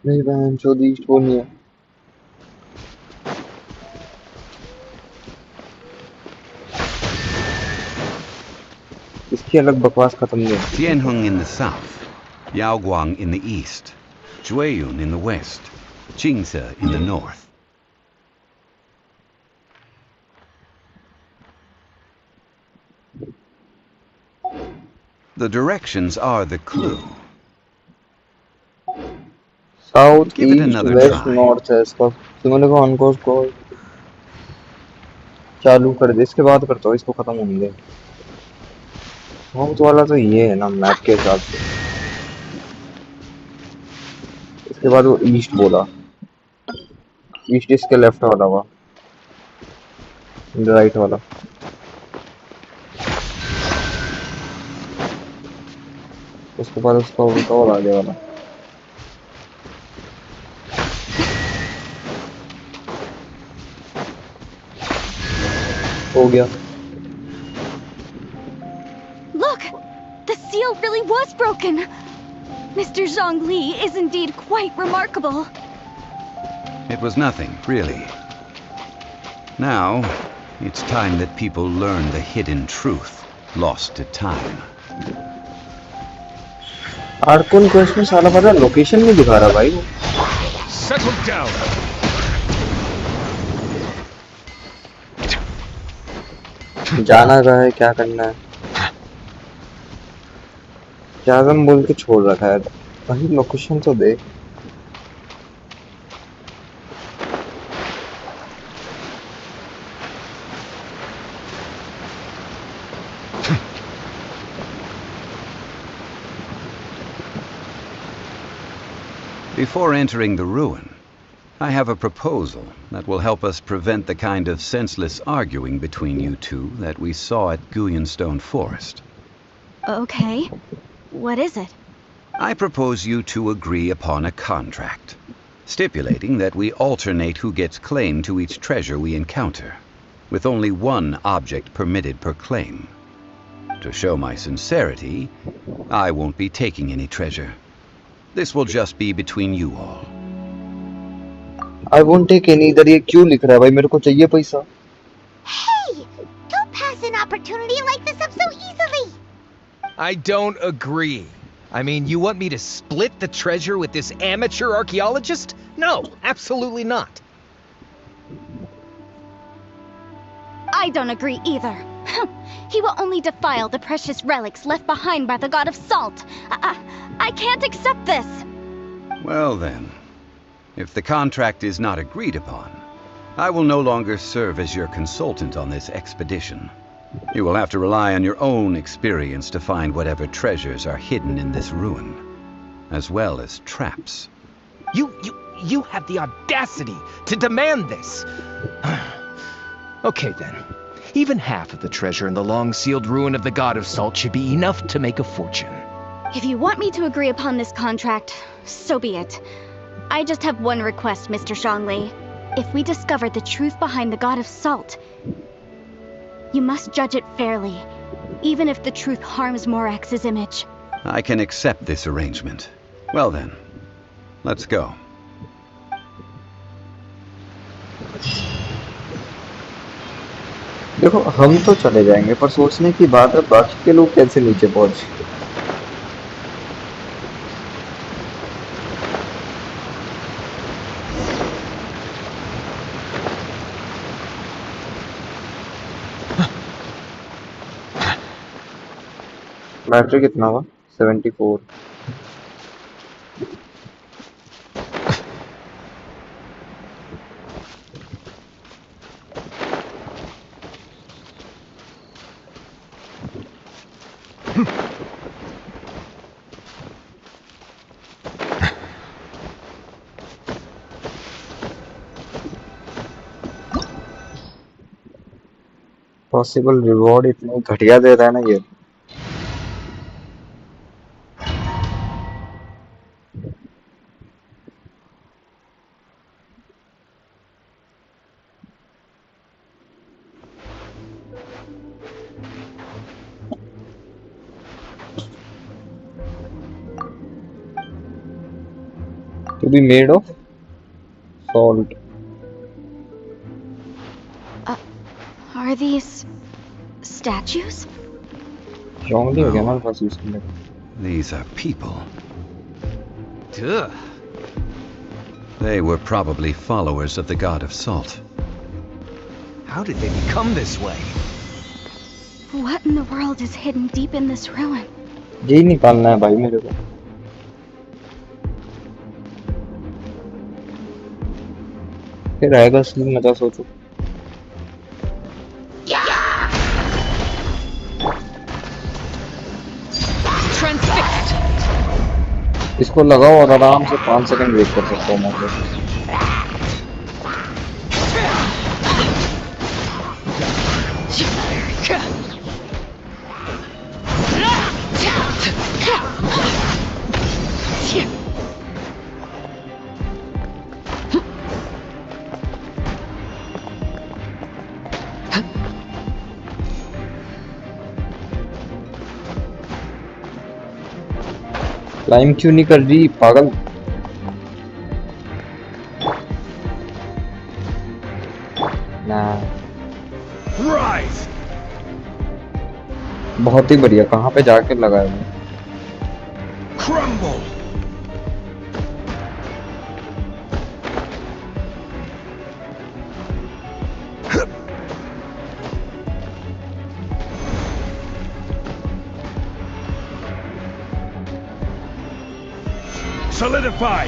S1: नहीं बहन चौधरी, ईस्ट वो नहीं है। इसकी अलग बकवास खत्म नहीं है।
S5: Tianheng in the south, Yaoguang in the east, Jueyun in the west, Qingce in the north. The directions are the clue.
S1: South
S5: Give it
S1: east
S5: another
S1: west
S5: try.
S1: North है इसका। तो मैंने कहा ऑन कोर्स को चालू कर दे, इसके बाद करता हूँ, इसको खत्म होने दे। साउथ वाला तो ये है ना मैप के हिसाब से। इसके बाद वो ईस्ट बोला, ईस्ट इसके लेफ्ट वाला हुआ, राइट वाला। उसके बाद उसका उल्टा और आगे वाला। हो गया।
S6: Look! The seal really was broken! Mr. Zhongli is indeed quite remarkable.
S5: It was nothing, really. Now, it's time that people learn the hidden truth, lost to time.
S1: Archon quest में साला पता लोकेशन नहीं दिखा रहा भाई वो।
S11: Settle down.
S1: जाना कहाँ है, क्या करना है, जाजम बोल के छोड़ रखा है भाई। लोकेशन तो दे।
S5: Before entering the ruin, I have a proposal that will help us prevent the kind of senseless arguing between you two that we saw at Guyenstone Forest.
S6: Okay. What is it?
S5: I propose you two agree upon a contract, stipulating that we alternate who gets claim to each treasure we encounter, with only one object permitted per claim. To show my sincerity, I won't be taking any treasure. This will just be between you all.
S1: I won't take any। इधर ये क्यों लिख रहा है भाई, मेरे को चाहिए पैसा।
S10: Hey! Don't pass an opportunity like this up so easily!
S11: I don't agree. I mean, you want me to split the treasure with this amateur archaeologist? No, absolutely not.
S6: I don't agree either. He will only defile the precious relics left behind by the god of salt. I can't accept this.
S5: Well then, if the contract is not agreed upon, I will no longer serve as your consultant on this expedition. You will have to rely on your own experience to find whatever treasures are hidden in this ruin, as well as traps.
S11: You have the audacity to demand this. Okay then. Even half of the treasure in the long-sealed ruin of the God of Salt should be enough to make a fortune.
S6: If you want me to agree upon this contract, so be it. I just have one request, Mr. Zhongli. If we discover the truth behind the God of Salt, you must judge it fairly, even if the truth harms Morax's image.
S5: I can accept this arrangement. Well then, let's go.
S1: देखो हम तो चले जाएंगे, पर सोचने की बात है बाकी के लोग कैसे नीचे पहुंचे। बैटरी कितना हुआ? 74। पॉसिबल रिवॉर्ड इतने घटिया दे रहा है ना ये। To be made of salt.
S6: Are these statues?
S1: Strongly हो गया हमारे पास यूज करने का।
S5: These are people.
S11: Duh.
S5: They were probably followers of the God of Salt.
S11: How did they become this way?
S6: What in the world is hidden deep in this ruin?
S1: यही निकालना है भाई मेरे को। फिर आएगा असली मजा, सोचो।
S4: Transfixed.
S1: इसको लगाओ और आराम से 5 सेकंड वेट कर सकता हूँ मैं तो। क्लाइम क्यों नहीं कर रही पागल? ना बहुत ही बढ़िया। कहाँ पे जाके लगाया मैं?
S11: Crumble.
S7: Solidify!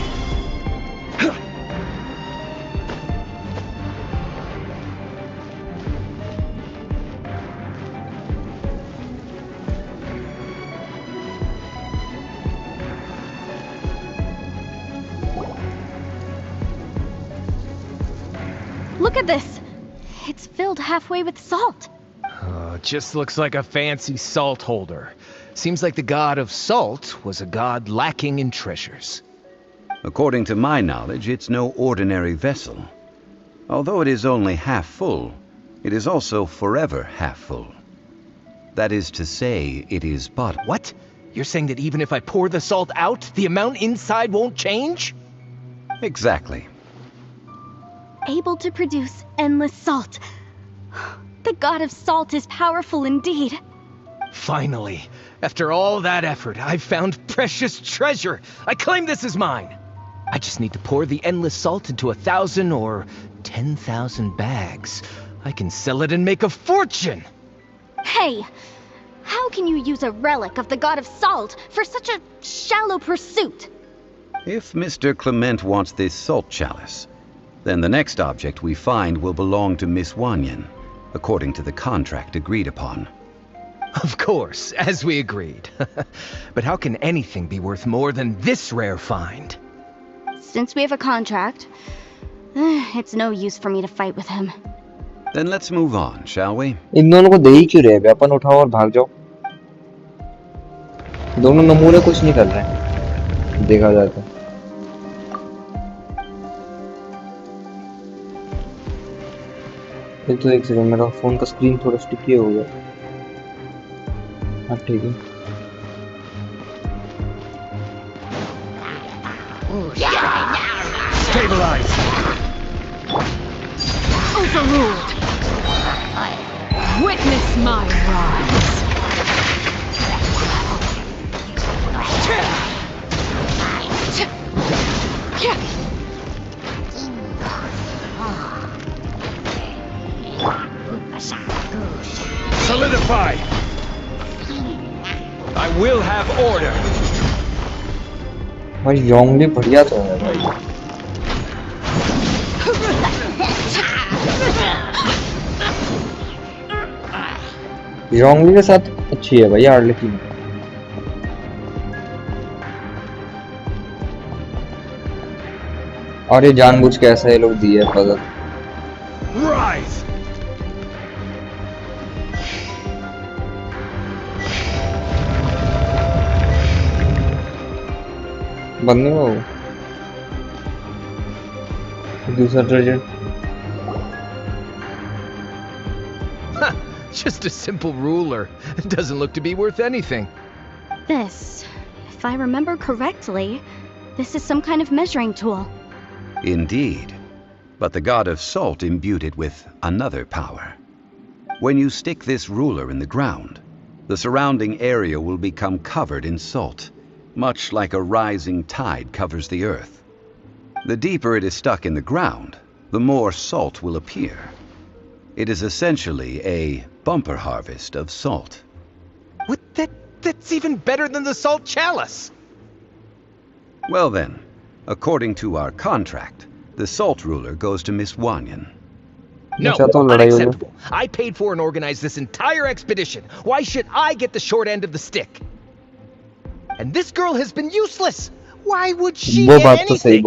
S6: Look at this! It's filled halfway with salt.
S11: Just looks like a fancy salt holder. Seems like the god of salt was a god lacking in treasures.
S5: According to my knowledge, it's no ordinary vessel. Although it is only half full, it is also forever half full. That is to say, it is bottom.
S11: What? You're saying that even if I pour the salt out, the amount inside won't change?
S5: Exactly.
S6: Able to produce endless salt. The god of salt is powerful indeed.
S11: Finally, after all that effort, I've found precious treasure. I claim this as mine. I just need to pour the endless salt into 1,000 or 10,000 bags. I can sell it and make a fortune!
S6: Hey, how can you use a relic of the god of salt for such a shallow pursuit?
S5: If Mr. Clement wants this salt chalice, then the next object we find will belong to Miss Wanyan, according to the contract agreed upon.
S11: Of course, as we agreed. But how can anything be worth more than this rare find?
S6: Since we have a contract, it's no use for me to fight with him.
S5: Then let's move on, shall we?
S1: इन दोनों को दे ही क्यों रहे हैं? अपन उठाओ और भाग जाओ। दोनों नमूने कुछ नहीं कर रहे हैं, देखा जाए तो। एक सेकंड, मेरा फोन का स्क्रीन थोड़ा स्टिकी हो गया। हाँ ठीक है।
S7: Stabilize!
S4: Overruled. Witness my rise.
S7: Solidify!
S11: I will have order.
S1: भाई योंगली बढ़िया तो है भाई। योंगली के साथ अच्छी है भाई आर्लेकिनो। और ये जानबूझ के ऐसा ये लोग दिए पजल।
S7: Rise!
S1: बंद नहीं हो दूसरा treasure.
S11: Just a simple ruler. It doesn't look to be worth anything.
S6: This, if I remember correctly, this is some kind of measuring tool.
S5: Indeed. But the god of salt imbued it with another power. When you stick this ruler in the ground, the surrounding area will become covered in salt, much like a rising tide covers the earth. The deeper it is stuck in the ground, the more salt will appear. It is essentially a bumper harvest of salt.
S11: What? That's even better than the salt chalice!
S5: Well then, according to our contract, the Salt Ruler goes to Miss Wanyan.
S11: No, unacceptable. I paid for and organized this entire expedition. Why should I get the short end of the stick? And this girl has been useless! Why would she get anything?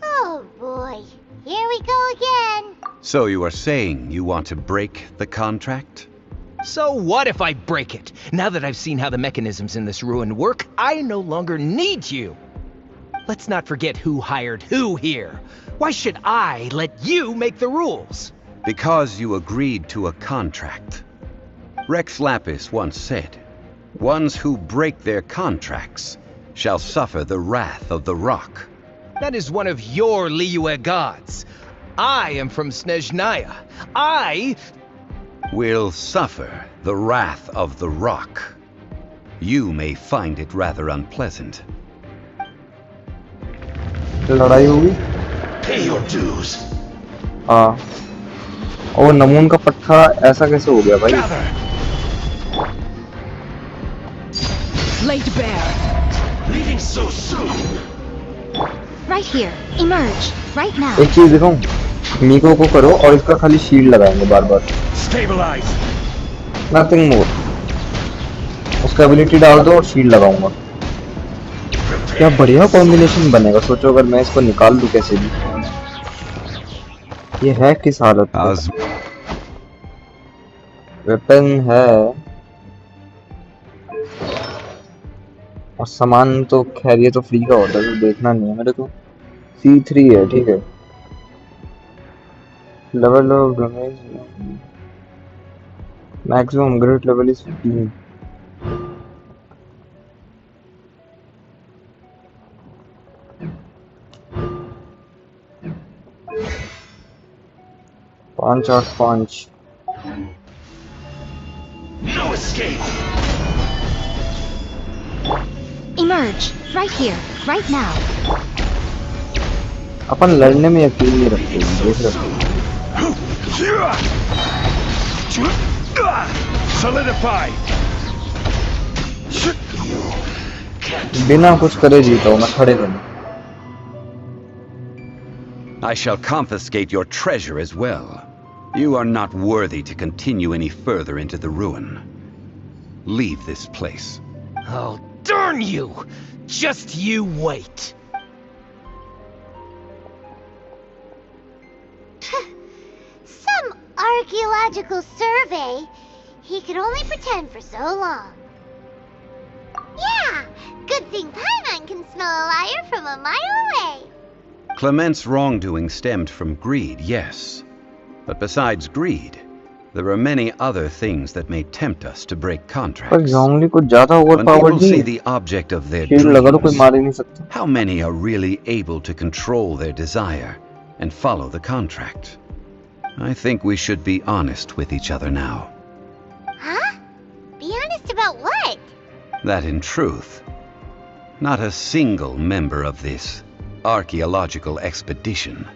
S10: Oh boy, here we go again.
S5: So you are saying you want to break the contract?
S11: So what if I break it? Now that I've seen how the mechanisms in this ruin work, I no longer need you. Let's not forget who hired who here. Why should I let you make the rules?
S5: Because you agreed to a contract. Rex Lapis once said, "Ones who break their contracts shall suffer the wrath of the rock."
S11: That is one of your Liyue gods. I am from Snezhnaya. I
S5: will suffer the wrath of the rock. You may find it rather unpleasant.
S1: लड़ाई होगी?
S7: Pay your dues.
S1: हाँ. और नमून का पट्टा ऐसा कैसे हो गया भाई?
S4: Laid bare.
S7: Leaving so soon.
S3: Right here. Emerge. Right now.
S1: एक चीज दिखाऊं? मीको को करो और इसका खाली शील्ड लगाएंगे बार-बार.
S7: Stabilize.
S1: Nothing more. उसका एबिलिटी डाल दो और शील्ड लगाऊंगा. क्या बढ़िया कॉम्बिनेशन बनेगा. सोचो अगर मैं इसको निकाल दूं कैसे भी. ये है किस हालत में? वेपन है और सामान तो खैर ये तो फ्री का होता है, तो देखना नहीं है मेरे को. C3 है, ठीक है. Level of damage maximum great level is 15. Punch or punch.
S7: No escape.
S3: Emerge. Right here. Right now.
S1: अपन लड़ने में यकीन नहीं रखते. देख रहे
S7: Solidify.
S1: बिना कुछ करे जीता हूँ मैं खड़े रहूँ.
S5: I shall confiscate your treasure as well. You are not worthy to continue any further into the ruin. Leave this place.
S11: Oh, darn you! Just you wait.
S10: Some archaeological survey. He could only pretend for so long. Yeah, good thing Paimon can smell a liar from a mile away.
S5: Clement's wrongdoing stemmed from greed, yes. But besides greed, there are many other things that may tempt us to break contracts.
S1: When people
S5: see the object of their dreams, how many are really able to control their desire and follow the contract? I think we should be honest with each other now.
S10: Huh? Be honest about what?
S5: That in truth, not a single member of this archaeological expedition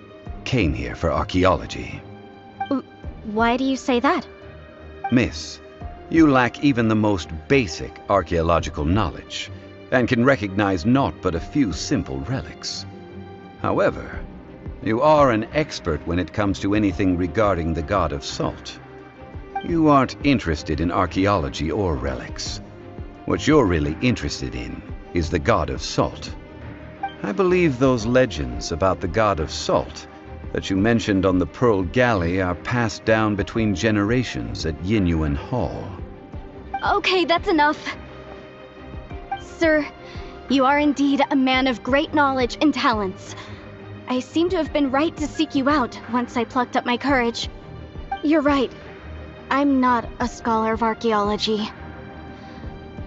S5: came here for archaeology.
S6: Why do you say that?
S5: Miss, you lack even the most basic archaeological knowledge, and can recognize naught but a few simple relics. However, you are an expert when it comes to anything regarding the god of salt. You aren't interested in archaeology or relics. What you're really interested in is the god of salt. I believe those legends about the god of salt that you mentioned on the Pearl Galley are passed down between generations at Yingyuan Hall.
S6: Okay, that's enough. Sir, you are indeed a man of great knowledge and talents. I seem to have been right to seek you out once I plucked up my courage. You're right. I'm not a scholar of archaeology.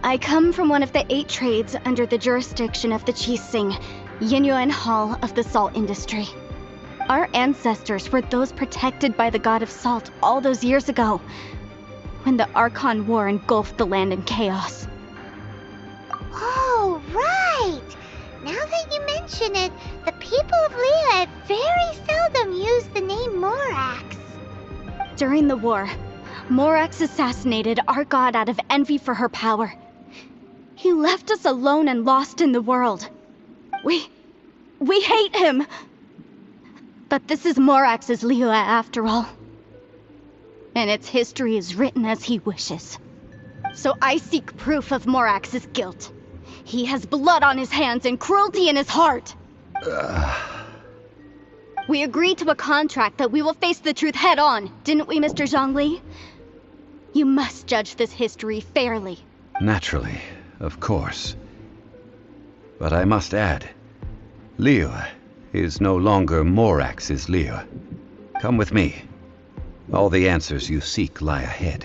S6: I come from one of the 8 trades under the jurisdiction of the Qixing, Yingyuan Hall of the salt industry. Our ancestors were those protected by the god of salt all those years ago, when the Archon War engulfed the land in chaos.
S10: Oh, right! Now that you mention it, the people of Liyue very seldom use the name Morax.
S6: During the war, Morax assassinated our god out of envy for her power. He left us alone and lost in the world. We hate him. But this is Morax's Liyue after all. And its history is written as he wishes. So I seek proof of Morax's guilt. He has blood on his hands and cruelty in his heart. We agreed to a contract that we will face the truth head on, didn't we, Mr. Zhongli? You must judge this history fairly.
S5: Naturally, of course. But I must add, Liyue is no longer Morax's Liyue. Come with me. All the answers you seek lie ahead.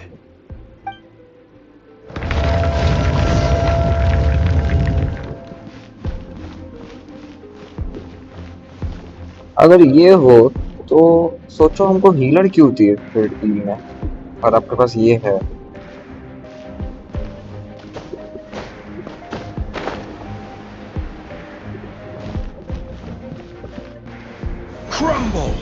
S1: अगर ये हो तो सोचो हमको healer क्यों थी फिर team में और आपके पास ये है
S7: Crumble!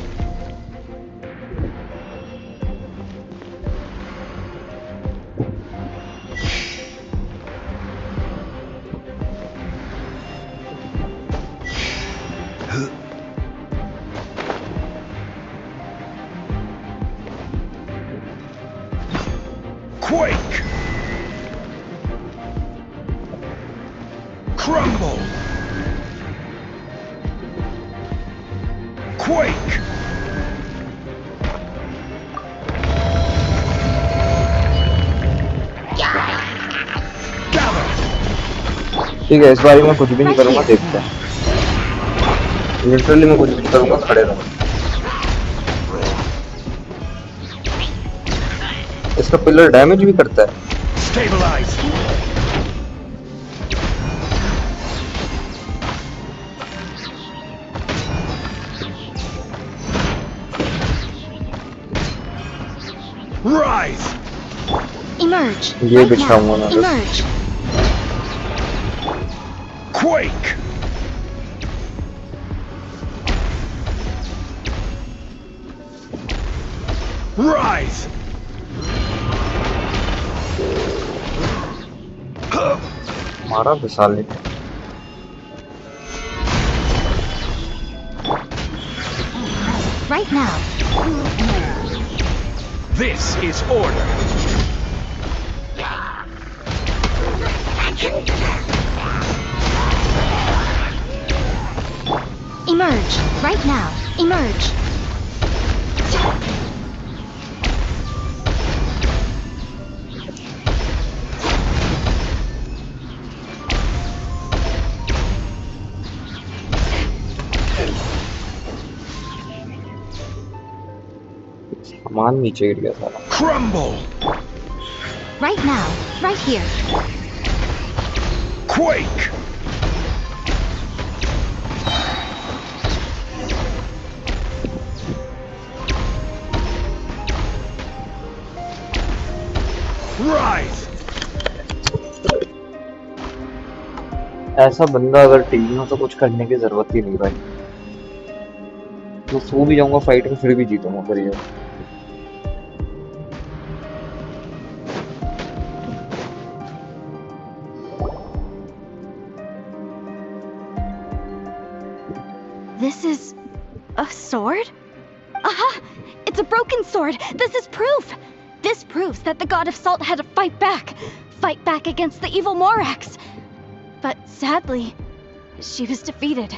S7: Quake! Crumble! Quake!
S1: ठीक है इस बारी मैं कुछ भी नहीं करूंगा देखते हैं लिटरली मैं कुछ नहीं करूंगा खड़े रहूंगा इसका पिलर डैमेज भी करता है
S7: Stabilize! Rise!
S3: Emerge.
S1: ये
S3: Right
S1: बिछाऊंगा
S3: now.
S1: मैं बस
S3: Emerge.
S7: Quake! Rise!
S1: मारा विशाल ने
S3: Right now.
S7: This is order.
S3: Emerge. Right now. Emerge.
S1: सामान नीचे गिर गया सारा
S7: Crumble!
S3: Right now. Right here.
S7: Quake! Rise!
S1: ऐसा बंदा अगर टीम में हो तो कुछ करने की जरूरत ही नहीं भाई मैं सो भी जाऊंगा फाइट में फिर भी जीतूंगा फिर ये
S6: This is a sword? Aha! It's a broken sword! This is proof! This proves that the god of salt had to fight back! Fight back against the evil Morax! But sadly, she was defeated.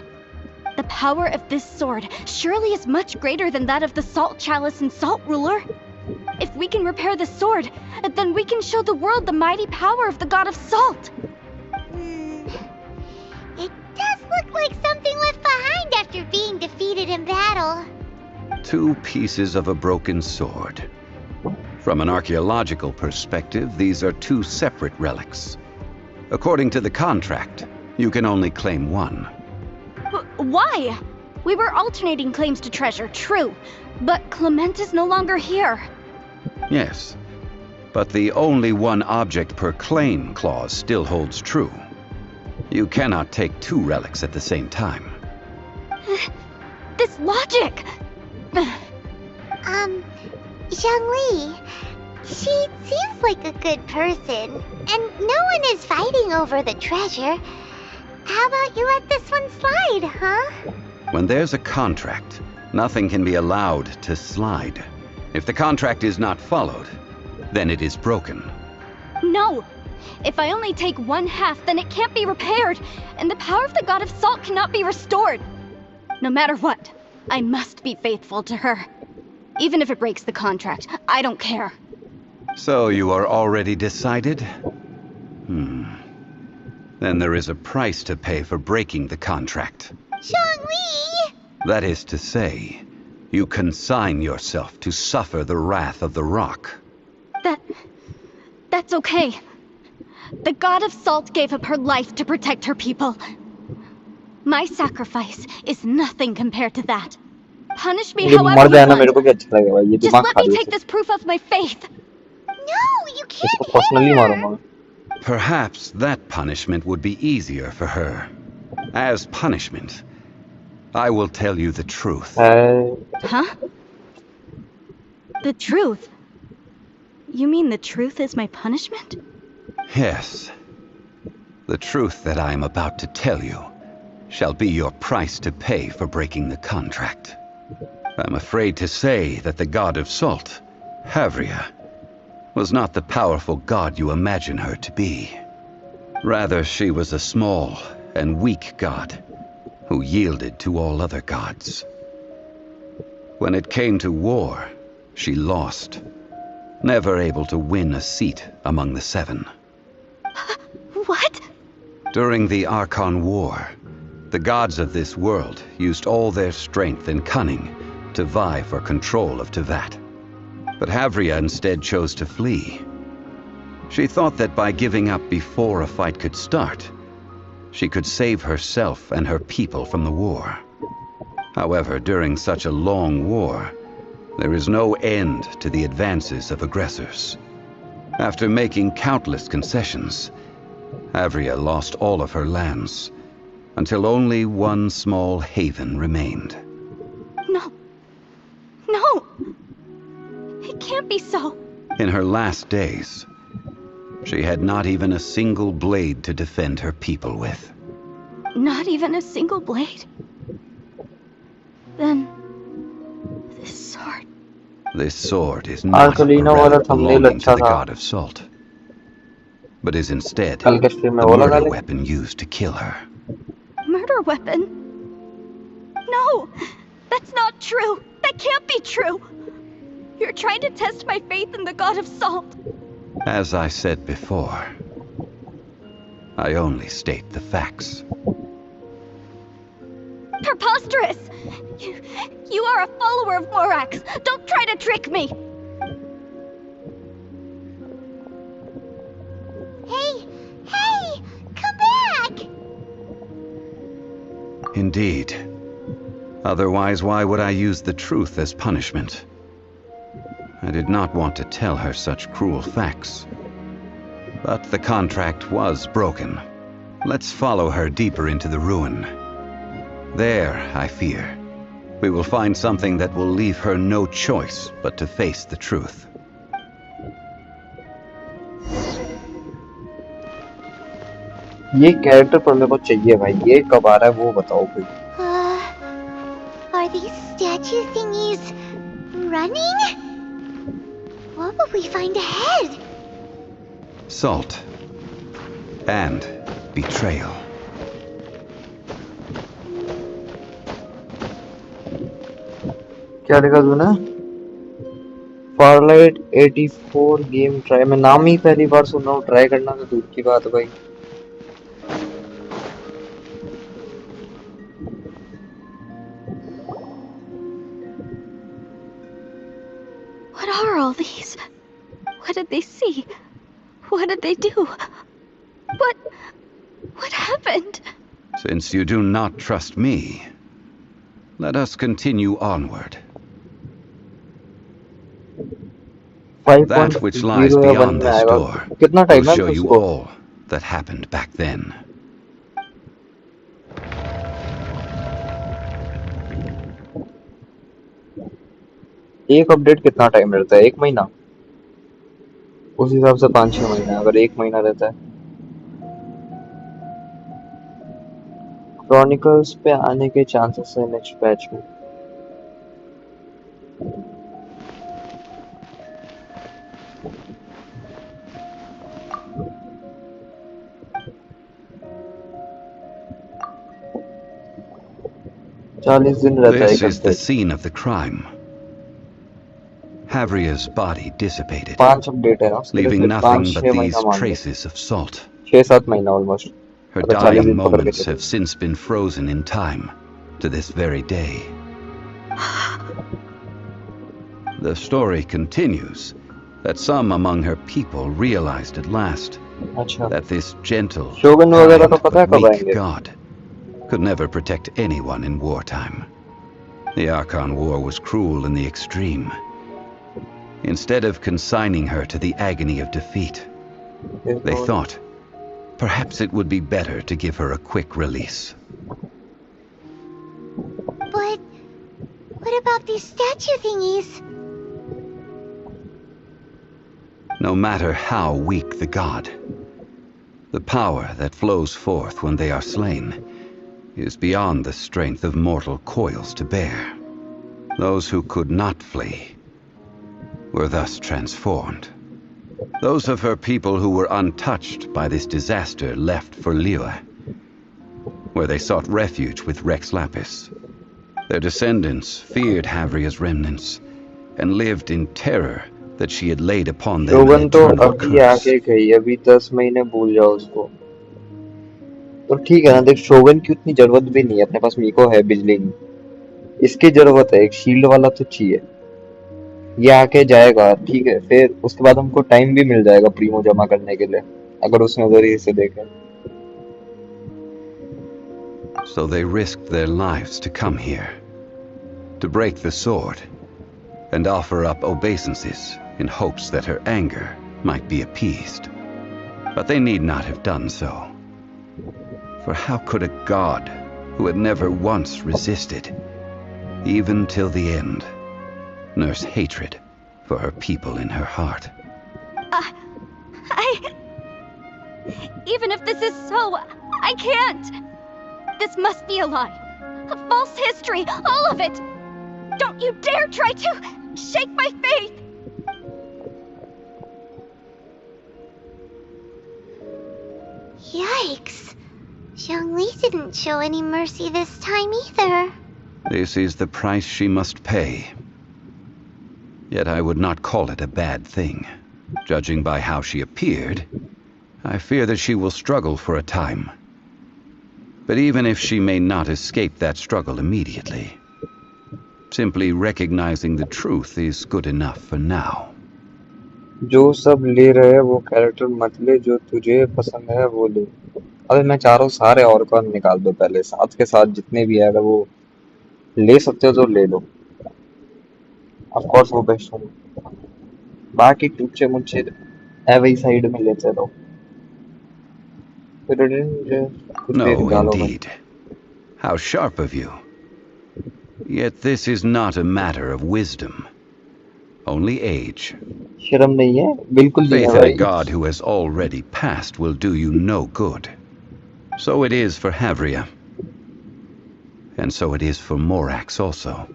S6: The power of this sword surely is much greater than that of the Salt Chalice and Salt Ruler. If we can repair the sword, then we can show the world the mighty power of the god of salt!
S10: It does look like something left behind after being defeated in battle.
S5: 2 pieces of a broken sword. From an archaeological perspective, these are 2 separate relics. According to the contract, you can only claim one.
S6: Why? We were alternating claims to treasure, true. But Clement is no longer here.
S5: Yes, but the only one object per claim clause still holds true. You cannot take 2 relics at the same time.
S6: This logic!
S10: Zhongli, She seems like a good person, and no one is fighting over the treasure. How about you let this one slide, huh?
S5: When there's a contract, nothing can be allowed to slide. If the contract is not followed, then it is broken.
S6: No! If I only take one half, then it can't be repaired, and the power of the God of Salt cannot be restored. No matter what, I must be faithful to her. Even if it breaks the contract, I don't care.
S5: So you are already decided? Then there is a price to pay for breaking the contract.
S10: Zhongli!
S5: That is to say, you consign yourself to suffer the wrath of the rock.
S6: That's okay. The God of Salt gave up her life to protect her people. My sacrifice is nothing compared to that. Punish me
S1: ये
S6: however
S1: मर
S6: you
S1: जाना मेरे
S6: want.
S1: को भी अच्छा लगेगा भाई, ये
S6: Just
S1: दिमाग
S6: let
S1: खा
S6: me
S1: रही
S6: take
S1: है।
S6: this proof of my faith.
S10: No, you
S1: इसको
S10: can't hit
S1: पर्सनली
S10: her!
S1: मारूंगा।
S5: Perhaps that punishment would be easier for her. As punishment, I will tell you the truth.
S6: Huh? The truth? You mean the truth is my punishment?
S5: Yes. The truth that I am about to tell you shall be your price to pay for breaking the contract. I'm afraid to say that the God of Salt, Havria, was not the powerful god you imagine her to be. Rather, she was a small and weak god who yielded to all other gods. When it came to war, she lost, never able to win a seat among the seven.
S6: What?
S5: During the Archon War, the gods of this world used all their strength and cunning to vie for control of Tevat. But Havria instead chose to flee. She thought that by giving up before a fight could start, she could save herself and her people from the war. However, during such a long war, there is no end to the advances of aggressors. After making countless concessions, Havria lost all of her lands, until only one small haven remained.
S6: No. No! It can't be so.
S5: In her last days, she had not even a single blade to defend her people with.
S6: Not even a single blade? Then... this sword...
S5: This sword is not a
S1: Arlecchino वाला
S5: relic
S1: thumbnail
S5: belonging to
S1: अच्छा
S5: the
S1: था।
S5: God of Salt, but is instead
S1: कल के stream में
S5: the
S1: वो लगा
S5: murder
S1: ले।
S5: weapon used to kill her.
S6: Murder weapon? No! That's not true! That can't be true! You're trying to test my faith in the God of Salt.
S5: As I said before, I only state the facts.
S6: Preposterous! You are a follower of Morax! Don't try to trick me!
S10: Hey! Come back!
S5: Indeed. Otherwise, why would I use the truth as punishment? I did not want to tell her such cruel facts. But the contract was broken. Let's follow her deeper into the ruin. There, I fear, we will find something that will leave her no choice but to face the truth.
S1: ये character पर मेरे को चाहिए भाई, ये कब आ रहा है वो बताओ कोई।
S10: Are these statue thingies running? What will we find ahead?
S5: Salt and betrayal.
S1: क्या लिखा तूने? Farlight 84 गेम ट्राई, मैं नाम ही पहली बार सुन रहा हूँ, ट्राई करना तो दूर की बात है भाई।
S6: What are all these? What did they see? What did they do? What happened?
S5: Since you do not trust me, let us continue onward. That which lies beyond this door will show you all that happened back then.
S1: एक update कितना time रहता है? एक महीना? उस हिसाब से 5-6 महीना, अगर 1 महीना रहता है। क्रॉनिकल्स पे आने के चांसेस है नेक्स्ट बैच में। चालीस दिन रहता है
S5: This
S1: एक
S5: is the
S1: update.
S5: scene of the crime. Havria's body dissipated,
S1: 5 update है ना उसके लिए,
S5: leaving
S1: फिर
S5: nothing but
S1: 5-6 महीना
S5: these
S1: मान लो,
S5: traces of salt.
S1: 6-7 महीना ऑलमोस्ट,
S5: Her
S1: अगर 40
S5: dying
S1: दिन पकड़ के
S5: moments
S1: चले।
S5: have since been frozen in time to this very day. The story continues that some among her people realized at last
S1: अच्छा,
S5: that this gentle,
S1: शोगन वगैरह तो
S5: kind,
S1: पता है
S5: but
S1: कब
S5: weak
S1: आएंगे?
S5: god could never protect anyone in wartime. The Archon War was cruel in the extreme. Instead of consigning her to the agony of defeat, they thought perhaps it would be better to give her a quick release.
S10: But what about these statue thingies?
S5: No matter how weak the god, the power that flows forth when they are slain is beyond the strength of mortal coils to bear. Those who could not flee were thus transformed. Those of her people who were untouched by this disaster left for Liyue, where they sought refuge with Rex Lapis. Their descendants feared Havria's remnants and lived in terror that she had laid upon them an
S1: शोगन तो
S5: eternal
S1: अभी
S5: curse.
S1: आके गई, अभी 10 महीने भूल जाओ उसको। तो ठीक है ना, देख शोगन की उतनी जरूरत भी नहीं है, अपने पास मीको है बिजली की। इसकी जरूरत है, एक शील्ड वाला तो चाहिए। ये आके जाएगा ठीक है, फिर उसके बाद हमको टाइम भी मिल जाएगा प्रीमो जमा करने के लिए, अगर उस नजरिए से देखें।
S5: So they risked their lives to come here, to break the sword, and offer up obeisances in hopes that her anger might be appeased. But they need not have done so. For how could a god who had never once resisted, even till the end, nurse hatred for her people in her heart?
S6: Even if this is so, I can't. This must be a lie. A false history, all of it. Don't you dare try to shake my faith.
S10: Yikes. Zhongli didn't show any mercy this time either.
S5: This is the price she must pay. Yet I would not call it a bad thing. Judging by how she appeared, I fear that she will struggle for a time. But even if she may not escape that struggle immediately, simply recognizing the truth is good enough for now.
S1: जो सब ले रहे हैं वो character मत ले, जो तुझे पसंद है वो ले। अबे मैं चाह रहा हूँ सारे ऑर्कन निकाल दो पहले, साथ के साथ जितने भी है, अगर वो ले सकते हो तो ले लो। ऑफ कोर्स वो बेस्ट हो, बाकी टूचे मुझे वही साइड में लेते रहो। फिर कुछ देर
S5: No,
S1: निकालो भाई।
S5: indeed. How sharp of you. Yet this is not a matter of wisdom, only age.
S1: शर्म नहीं है, बिल्कुल नहीं है
S5: Faith in a
S1: भाई।
S5: god who has already passed will do you no good. So it is for Havria. And so it is for Morax also.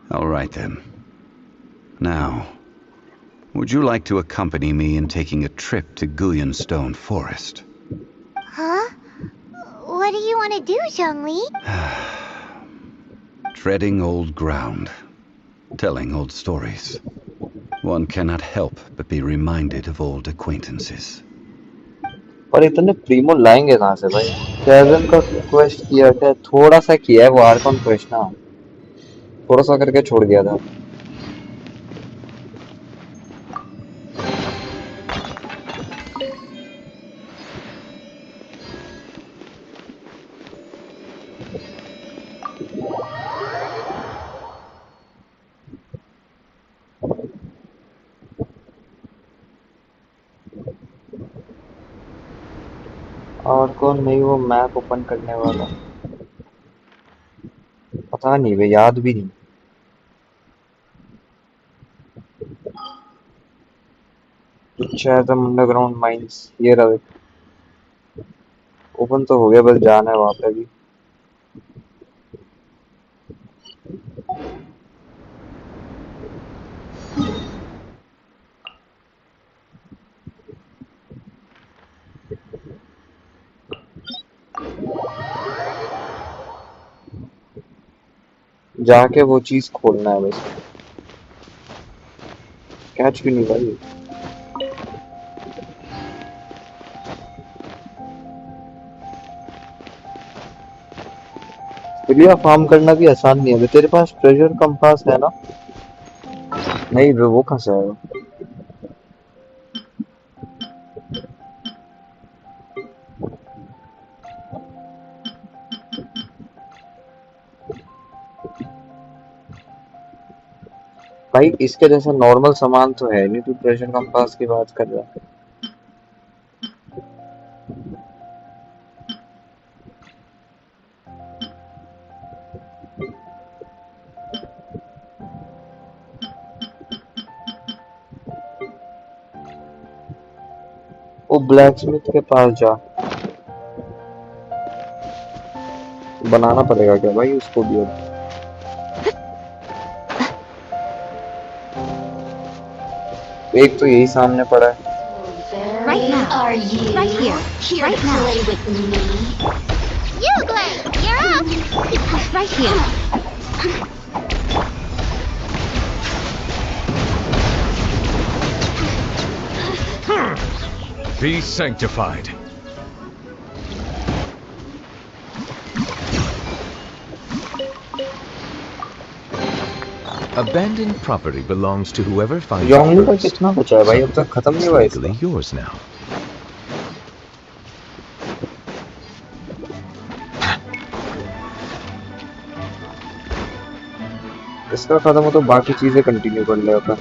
S5: All right then. Now, would you like to accompany me in taking a trip to Guyonstone Forest?
S10: Huh? What do you want to do, Zhongli?
S5: Treading old ground, telling old stories. One cannot help but be reminded of old acquaintances.
S1: पर इतने Primo लाएंगे कहाँ से भाई? Seven का quest किया था, थोड़ा सा किया है वो आर्कन क्वेस्ट ना, थोड़ा सा करके छोड़ दिया था। और कौन नहीं वो मैप ओपन करने वाला, पता नहीं भाई, याद भी नहीं। चैथम अंडरग्राउंड माइंस, ये रहा। ओपन तो हो गया, बस जाना है वहां पे भी। जाके वो चीज खोलना है बस। कैच भी नहीं भाई। चिड़िया फार्म करना भी आसान नहीं है। तेरे पास ट्रेजर कंपास है ना? नहीं वो कहाँ से आया? भाई इसके जैसा नॉर्मल सामान तो है नहीं, तू ट्रेजर कंपास की बात कर रहा है। वो ब्लैक स्मिथ के पास जा। बनाना पड़ेगा क्या भाई उसको भी अब? एक तो यही सामने पड़ा है।
S3: Right now.
S10: Are you
S3: Right here.
S10: here
S3: Right
S10: to
S3: now.
S10: play with me? You, Glenn, you're up.
S3: Right here.
S2: Be sanctified. Abandoned property belongs to whoever finds
S1: योंगली
S2: it
S1: का
S2: first.
S1: कितना बचा है भाई? अब तक खत्म नहीं हुआ
S2: It's
S1: इसका।
S2: legally yours now.
S1: इसका खत्म हो तो बाकी चीजें कंटिन्यू कर ले अपन।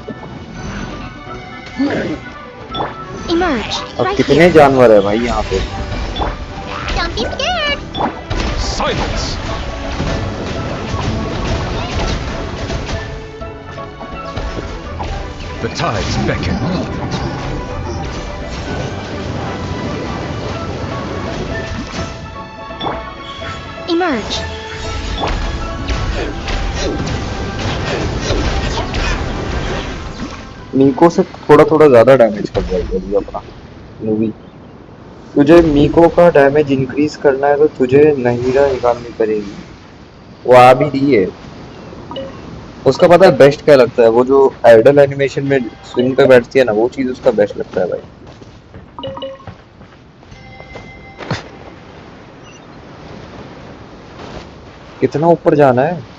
S3: Emerge.
S1: अब
S3: Right
S1: कितने
S3: here.
S1: जानवर है भाई यहाँ पे?
S10: Don't be scared.
S2: Silence! The tides beckon.
S3: Emerge.
S1: मीको से थोड़ा थोड़ा ज्यादा डैमेज कर रहा है अभी अपना मूवी। तुझे मीको का डैमेज इंक्रीज करना है तो तुझे नहीरा निकालनी पड़ेगी। वो आ भी रही है। उसका पता है बेस्ट क्या लगता है? वो जो आइडल एनिमेशन में स्विंग पे बैठती है ना, वो चीज उसका बेस्ट लगता है भाई। कितना ऊपर जाना है?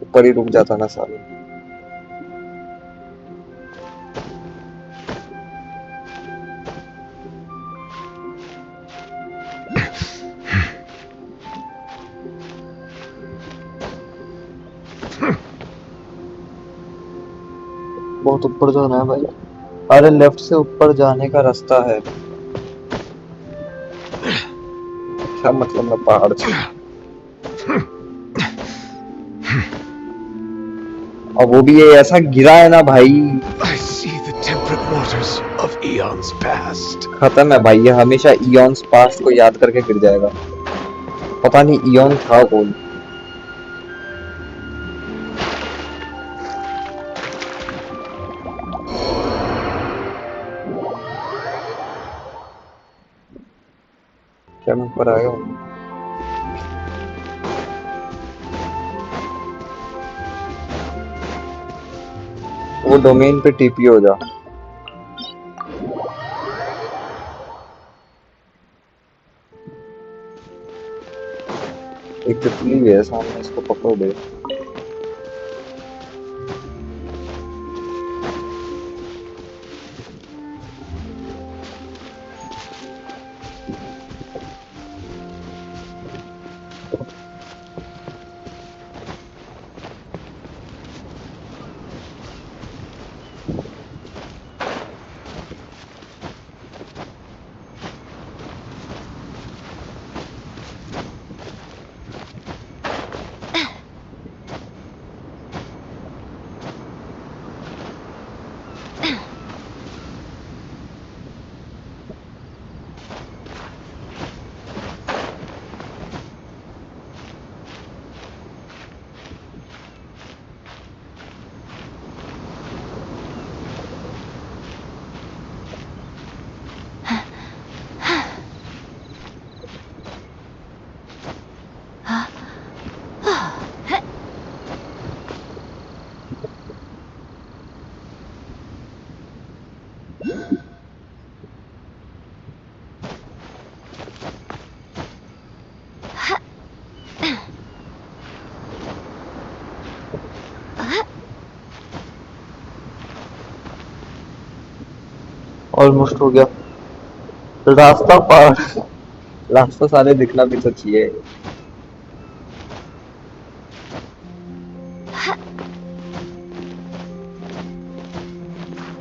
S1: ऊपर ही रुक जाता ना साले। बहुत ऊपर जाना है भाई। अरे लेफ्ट से ऊपर जाने का रास्ता है। क्या मतलब मैं पहाड़ से? और वो भी ये ऐसा गिरा है ना भाई।
S11: I see the temperate waters of eons past.
S1: खत्म है भाई, ये हमेशा इयॉन्स पास्ट को याद करके गिर जाएगा। पता नहीं इयॉन था कौन। क्या मैं ऊपर आया हूँ? वो डोमेन पे टीपी हो जा। एक तितली भी है सामने, इसको पकड़ो दे। ऑलमोस्ट हो गया रास्ता पार। रास्ता सारे दिखना भी तो चाहिए।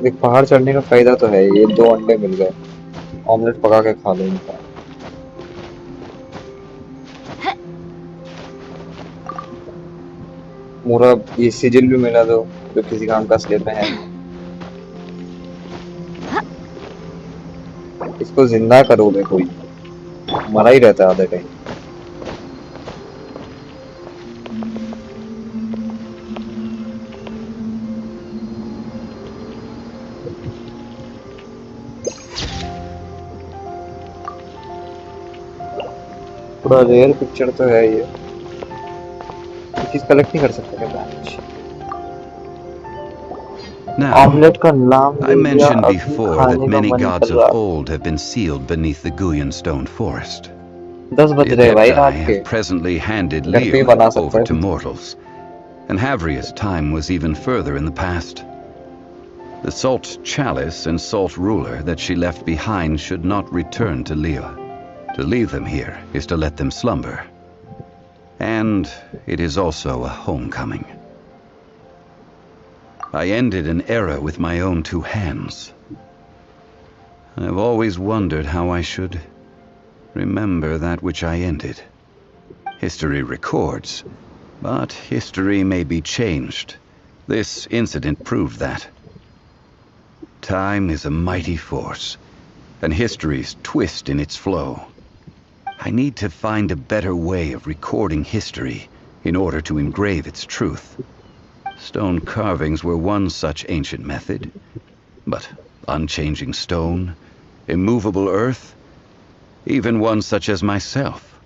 S1: एक पहाड़ चढ़ने का फायदा तो है, ये 2 अंडे मिल गए, ऑमलेट पका के खा लो इनका। पूरा ये सिजिल भी मिला दो जो किसी काम का स्लेब में है। इसको जिंदा करोगे कोई, मरा ही रहता है आधे टाइम। थोड़ा रेयर पिक्चर तो है ये चीज कलेक्ट नहीं कर सकते क्या बैच?
S5: Now,
S1: ऑमलेट का नाम
S5: I
S1: ले लिया,
S5: mentioned
S1: अभी
S5: before
S1: खाने
S5: that
S1: का
S5: many
S1: मन
S5: gods
S1: कर
S5: of
S1: रहा।
S5: old have been sealed beneath the Guyan stone forest.
S1: 10 बज
S5: The
S1: रहे भाई
S5: Adepti
S1: रात के,
S5: have presently handed
S1: घर पे ही
S5: Liyue
S1: बना सकते
S5: over to
S1: हैं।
S5: mortals, and Havria's time was even further in the past. The salt chalice and salt ruler that she left behind should not return to Liyue. To leave them here is to let them slumber. And it is also a homecoming. I ended an era with my own 2 hands. I've always wondered how I should remember that which I ended. History records, but history may be changed. This incident proved that. Time is a mighty force, and history's twist in its flow. I need to find a better way of recording history in order to engrave its truth. Stone carvings were one such ancient method, but unchanging stone, immovable earth, even one such as myself.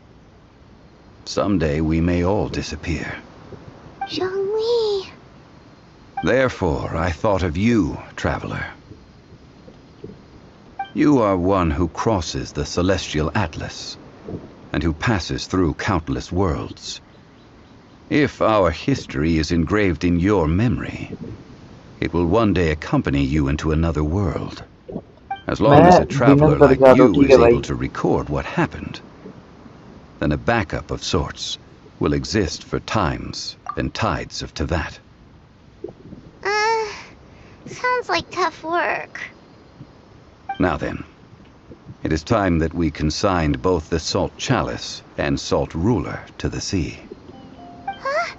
S5: Someday we may all disappear.
S10: Zhongli.
S5: Therefore, I thought of you, traveler. You are one who crosses the celestial atlas, and who passes through countless worlds. If our history is engraved in your memory, it will one day accompany you into another world. As long as a traveler like you is able to record what happened, then a backup of sorts will exist for times and tides of Tevat.
S10: Sounds like tough work.
S5: Now then, it is time that we consigned both the salt chalice and salt ruler to the sea.
S10: Huh?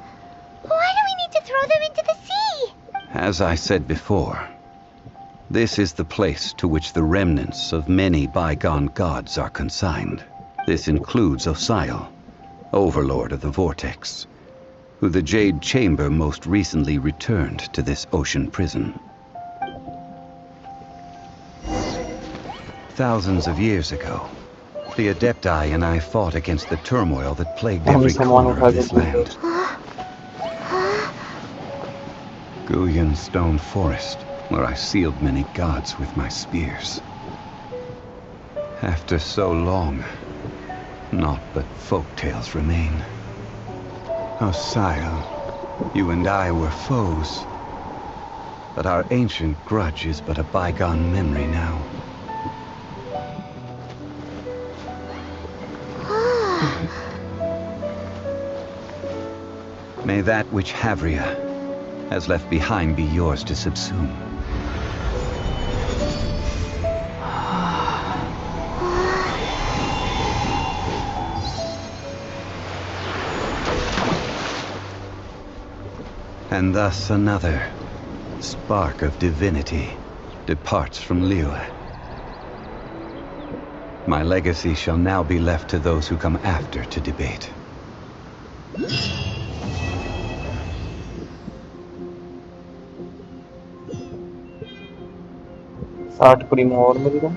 S10: Why do we need to throw them into the sea?
S5: As I said before, this is the place to which the remnants of many bygone gods are consigned. This includes Osial, overlord of the Vortex, who the Jade Chamber most recently returned to this ocean prison. Thousands of years ago, the Adepti and I fought against the turmoil that plagued every corner of this land. Guyan Stone Forest, where I sealed many gods with my spears. After so long, naught but folk tales remain. Osial, you and I were foes, but our ancient grudge is but a bygone memory now. May that which Havria has left behind be yours to subsume. And thus another spark of divinity departs from Liyue. My legacy shall now be left to those who come after to debate.
S1: साठ prim और मिल गया।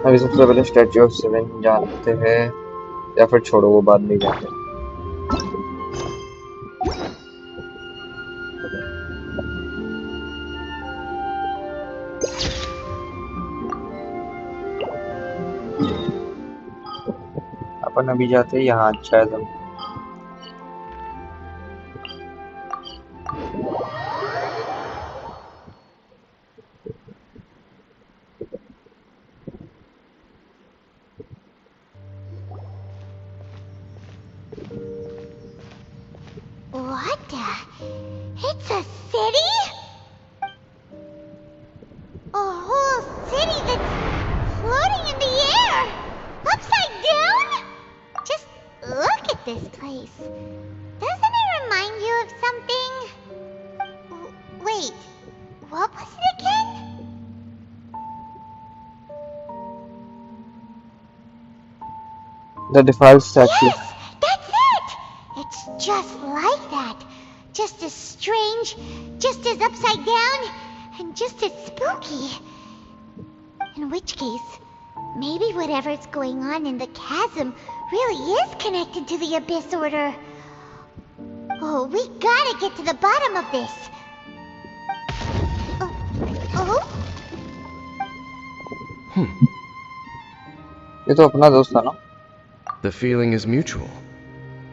S1: अभी सबसे पहले statue of seven जानते हैं या फिर छोड़ो वो बाद में जाते हैं। अपन अभी जाते हैं यहाँ शायद हम
S10: What the? It's a city? A whole city that's floating in the air! Upside down? Just look at this place. Doesn't it remind you of something? Wait, what was it again?
S1: the defiled statue.
S10: Yes, that's it! It's just like that. Just as strange, just as upside down, and just as spooky. In which case, maybe whatever's going on in the chasm really is connected to the Abyss Order. Oh, we gotta get to the bottom of this. Oh?
S1: ये तो अपना दोस्त था ना?
S12: The feeling is mutual.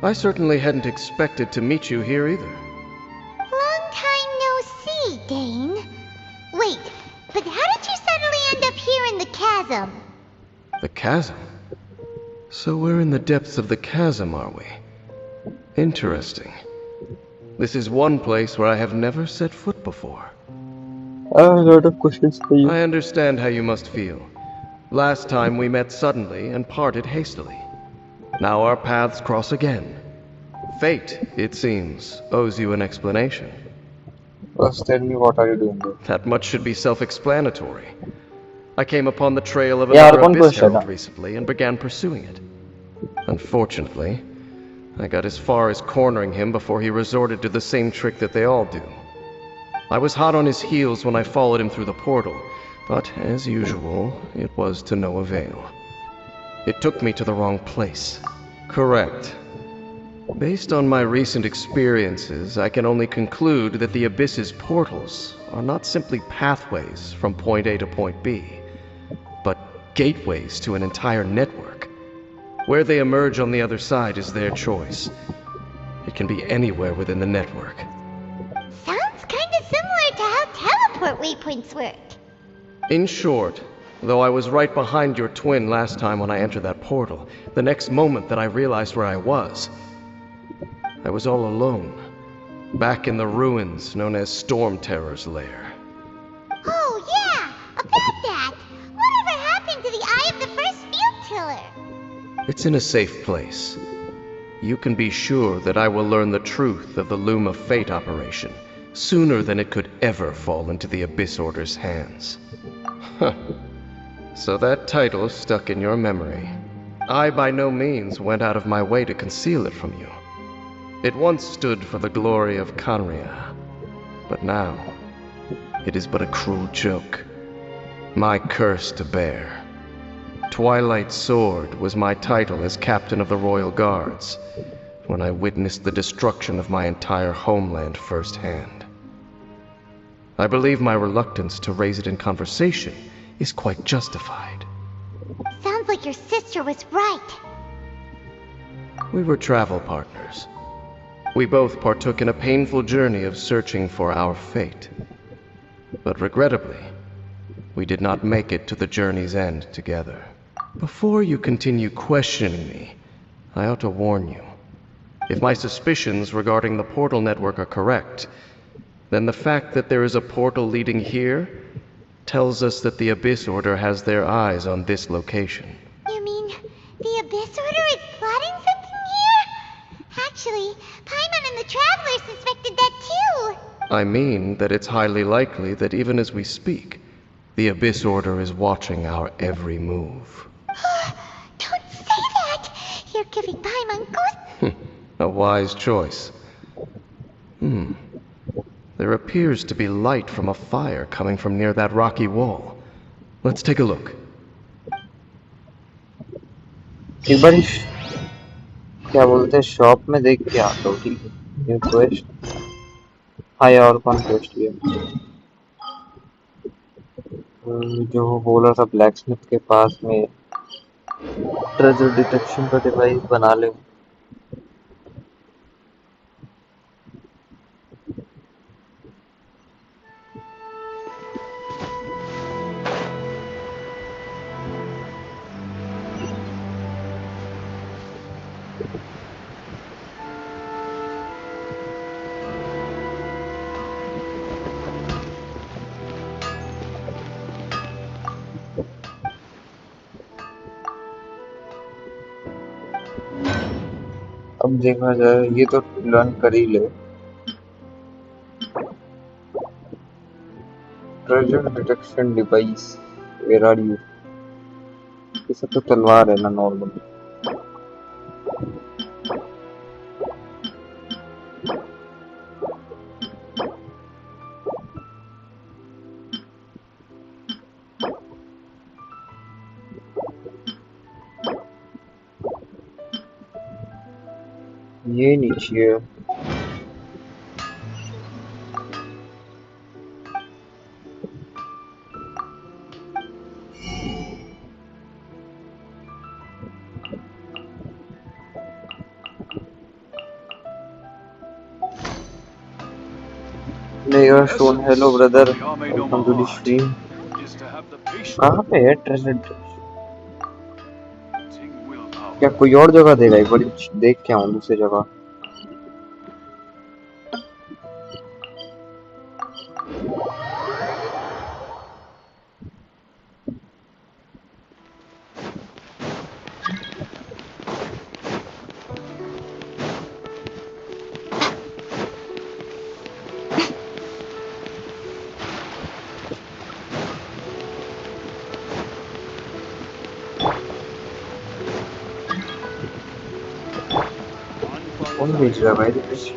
S12: I certainly hadn't expected to meet you here either.
S10: Long time no see, Dane. Wait, but how did you suddenly end up here in the chasm?
S12: The chasm? So we're in the depths of the chasm, are we? Interesting. This is one place where I have never set foot before.
S1: I have a lot of questions for you.
S12: I understand how you must feel. Last time we met suddenly and parted hastily. Now our paths cross again. Fate, it seems, owes you an explanation.
S1: First, tell me what are you doing there?
S12: That much should be self-explanatory. I came upon the trail of
S1: Yeah,
S12: another
S1: Arlecchino
S12: Abyss
S1: said
S12: Herald
S1: that.
S12: recently and began pursuing it. Unfortunately, I got as far as cornering him before he resorted to the same trick that they all do. I was hot on his heels when I followed him through the portal, but as usual, it was to no avail. It took me to the wrong place. Correct. Based on my recent experiences, I can only conclude that the Abyss's portals are not simply pathways from point A to point B, but gateways to an entire network. Where they emerge on the other side is their choice. It can be anywhere within the network.
S10: Sounds kinda similar to how teleport waypoints work.
S12: In short, though I was right behind your twin last time when I entered that portal, the next moment that I realized where I was all alone, back in the ruins known as Storm Terror's lair.
S10: Oh yeah, about that! Whatever happened to the Eye of the First Field Tiller?
S12: It's in a safe place. You can be sure that I will learn the truth of the Loom of Fate operation sooner than it could ever fall into the Abyss Order's hands. Huh. So that title stuck in your memory. I by no means went out of my way to conceal it from you. It once stood for the glory of Conria, but now it is but a cruel joke. My curse to bear. Twilight Sword was my title as captain of the Royal Guards when I witnessed the destruction of my entire homeland firsthand. I believe my reluctance to raise it in conversation is quite justified.
S10: Sounds like your sister was right.
S12: We were travel partners. We both partook in a painful journey of searching for our fate. But regrettably, we did not make it to the journey's end together. Before you continue questioning me, I ought to warn you. If my suspicions regarding the portal network are correct, then the fact that there is a portal leading here tells us that the Abyss Order has their eyes on this location.
S10: You mean the Abyss Order is plotting something here? Actually, Paimon and the Traveler suspected that too.
S12: I mean that it's highly likely that even as we speak, the Abyss Order is watching our every move.
S10: Don't say that! You're giving Paimon goose.
S12: A wise choice. There appears to be light from a fire coming from near that rocky wall. Let's take a look.
S1: एक बार क्या बोलते हैं shop में देख के आता हूँ, ठीक है? New quest. हाँ यार, और कौन क्वेस्ट ये? जो वो बोल रहा था ब्लैक स्मिथ के पास में ट्रेजर डिटेक्शन का डिवाइस बना ले। अब देखा जाए, ये तो लर्न कर ही ले। Treasure detection device, where are you? ये सब तो तलवार है ना नॉर्मल। ये नीचे है। Player shown, hello brother, welcome to the stream. कहाँ पे है ट्रेजर? क्या कोई और जगह देगा? एक बार देख के आऊँ दूसरी जगह। कौन बेच रहा है भाई कुछ?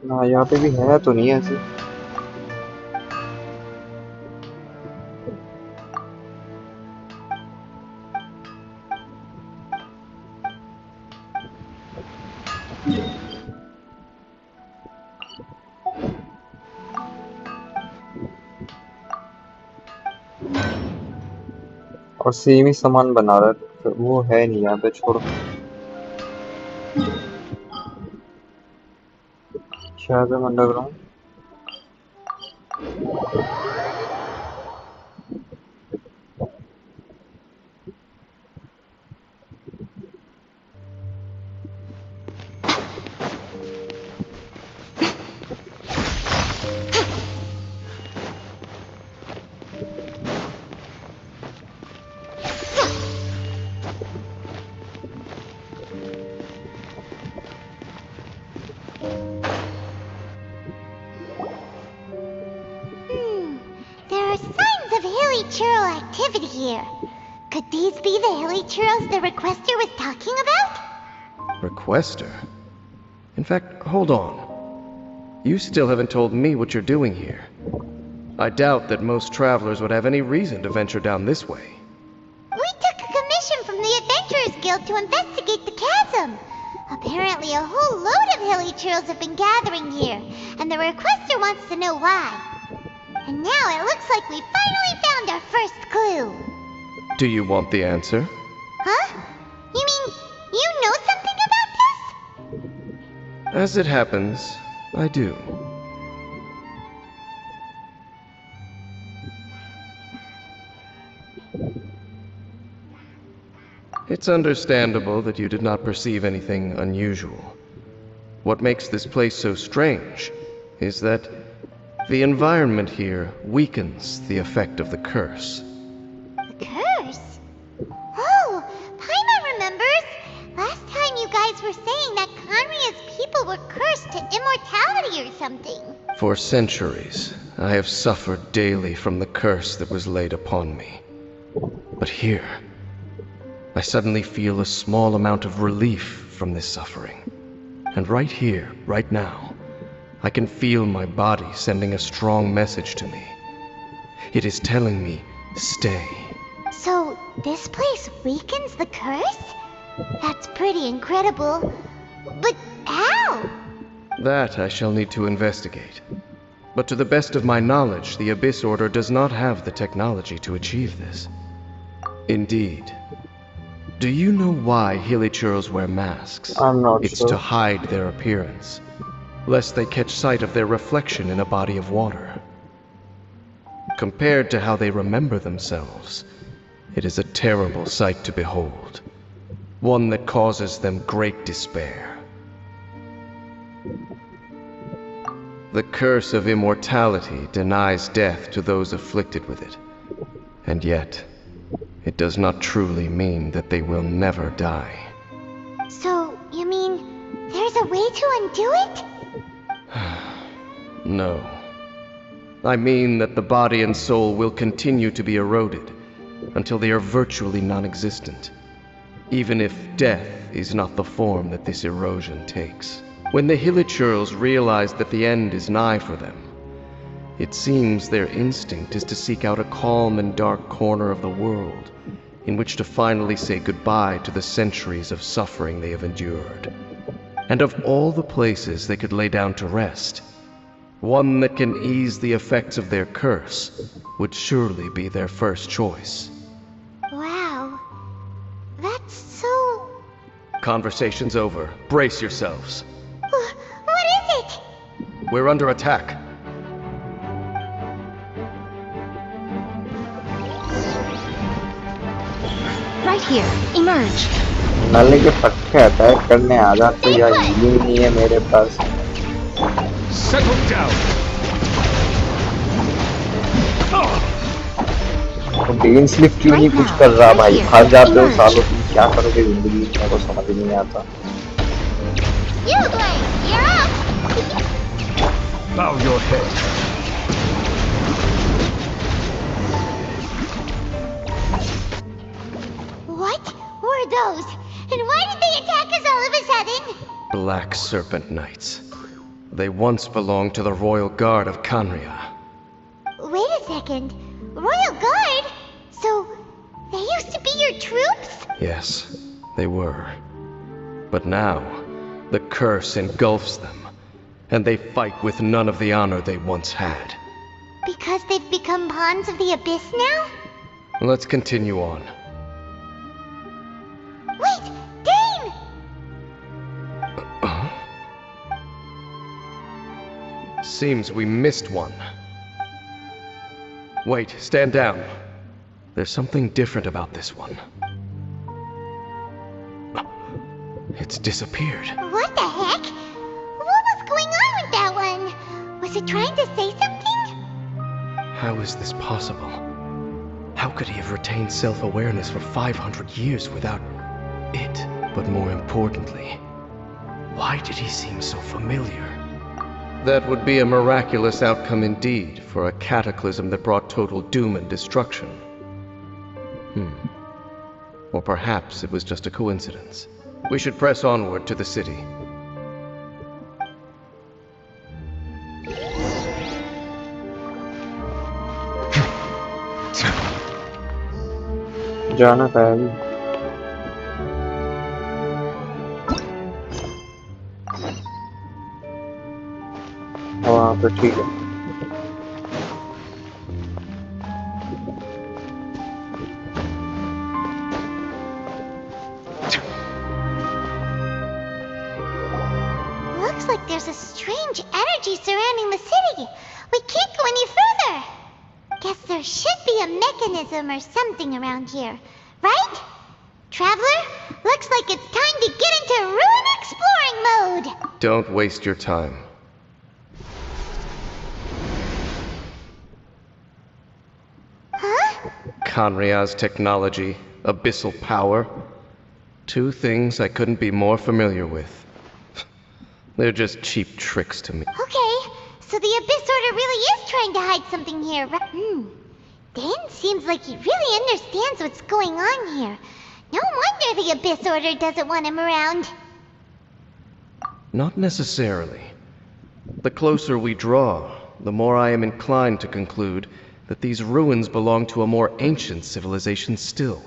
S1: ना यहाँ पे भी है तो नहीं ऐसे। और सेम ही सामान बना रहा है, वो है नहीं यहाँ पे, छोड़ो। शायद underground.
S10: activity here. Could these be the hilly churros the requester was talking about?
S12: Requester? In fact, hold on. You still haven't told me what you're doing here. I doubt that most travelers would have any reason to venture down this way.
S10: We took a commission from the Adventurers Guild to investigate the chasm. Apparently a whole load of hilly churros have been gathering here, and the requester wants to know why. And now it looks like we finally found our first clue.
S12: Do you want the answer?
S10: Huh? You mean you know something about this?
S12: As it happens, I do. It's understandable that you did not perceive anything unusual. What makes this place so strange is that the environment here weakens the effect of the curse.
S10: The curse? Oh, Paimon remembers! Last time you guys were saying that Conria's people were cursed to immortality or something.
S12: For centuries, I have suffered daily from the curse that was laid upon me. But here, I suddenly feel a small amount of relief from this suffering. And right here, right now, I can feel my body sending a strong message to me. It is telling me, stay.
S10: So, this place weakens the curse? That's pretty incredible. But how?
S12: That I shall need to investigate. But to the best of my knowledge, the Abyss Order does not have the technology to achieve this. Indeed. Do you know why Hilichurls wear masks?
S1: I'm not
S12: It's
S1: sure.
S12: to hide their appearance, lest they catch sight of their reflection in a body of water. Compared to how they remember themselves, it is a terrible sight to behold. One that causes them great despair. The curse of immortality denies death to those afflicted with it. And yet, it does not truly mean that they will never die.
S10: So, you mean there's a way to undo it?
S12: No. I mean that the body and soul will continue to be eroded until they are virtually non-existent, even if death is not the form that this erosion takes. When the Hilichurls realize that the end is nigh for them, it seems their instinct is to seek out a calm and dark corner of the world in which to finally say goodbye to the centuries of suffering they have endured. And of all the places they could lay down to rest, one that can ease the effects of their curse would surely be their first choice.
S10: Wow. That's so...
S12: Conversation's over. Brace yourselves.
S10: What is it?
S12: We're under attack.
S3: Right here. Emerge.
S1: नाले के पट्टे attack करने आ जाते या ये नहीं है मेरे पास.
S11: Settle down.
S1: तो डेन स्लिप क्यों नहीं कुछ कर रहा भाई? भाग जाते हो सालों, तुम क्या करोगे जिंदगी में? मेरे को समझ नहीं आता.
S10: You're up!
S11: Bow your head.
S10: What were those? And why did they attack us all of a sudden?
S12: Black Serpent Knights. They once belonged to the Royal Guard of Kanria.
S10: Wait a second. Royal Guard? So, they used to be your troops?
S12: Yes, they were. But now, the curse engulfs them, and they fight with none of the honor they once had.
S10: Because they've become pawns of the Abyss now?
S12: Let's continue on.
S10: Wait! Dane!
S12: Seems we missed one. Wait, stand down. There's something different about this one. It's disappeared.
S10: What the heck? What was going on with that one? Was it trying to say something?
S12: How is this possible? How could he have retained self-awareness for 500 years without it? But more importantly, why did he seem so familiar? That would be a miraculous outcome indeed for a cataclysm that brought total doom and destruction. Or perhaps it was just a coincidence. We should press onward to the city.
S1: जाना था अभी. वहाँ पे ठीक है.
S10: Looks like there's a strange energy surrounding the city. We can't go any further. Guess there should be a mechanism or something around here, right? Traveler, looks like it's time to get into ruin exploring mode.
S12: Don't waste your time.
S10: Huh?
S12: Kanria's technology, abyssal power. Two things I couldn't be more familiar with. They're just cheap tricks to me.
S10: Okay, so the Abyss Order really is trying to hide something here, right? Dane seems like he really understands what's going on here. No wonder the Abyss Order doesn't want him around.
S12: Not necessarily. The closer we draw, the more I am inclined to conclude that these ruins belong to a more ancient civilization still.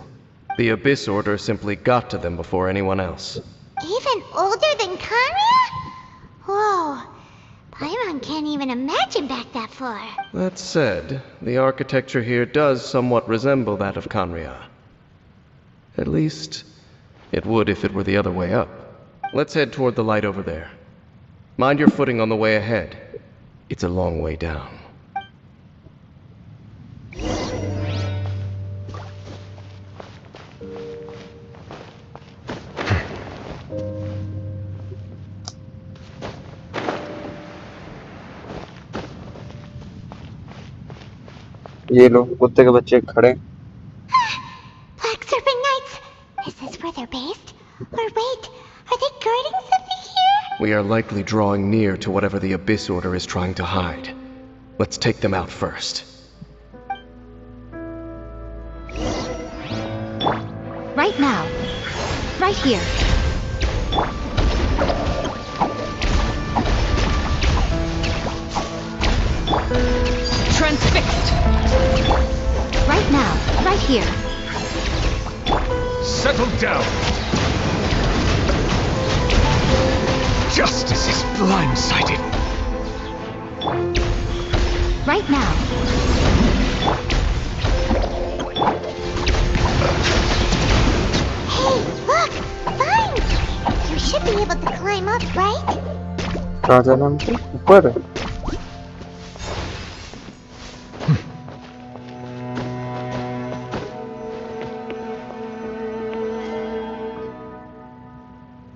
S12: The Abyss Order simply got to them before anyone else.
S10: Even older than Kanria? Whoa. Paimon can't even imagine back that far.
S12: That said, the architecture here does somewhat resemble that of Kanria. At least, it would if it were the other way up. Let's head toward the light over there. Mind your footing on the way ahead. It's a long way down.
S1: ये लो कुत्ते के बच्चे खड़े।
S10: Black Serpent Knights! Is this where they're based? Or wait, are they guarding something here?
S12: We are likely drawing near to whatever the Abyss Order is trying to hide. Let's take them out first.
S3: Right now. Right here.
S4: Transfixed!
S3: Right now. Right here.
S11: Settle down! Justice is blindsided.
S3: Right now.
S10: Hey, look! Vines! You should be able to climb up, right?
S1: कहाँ जाना है हमको? ऊपर?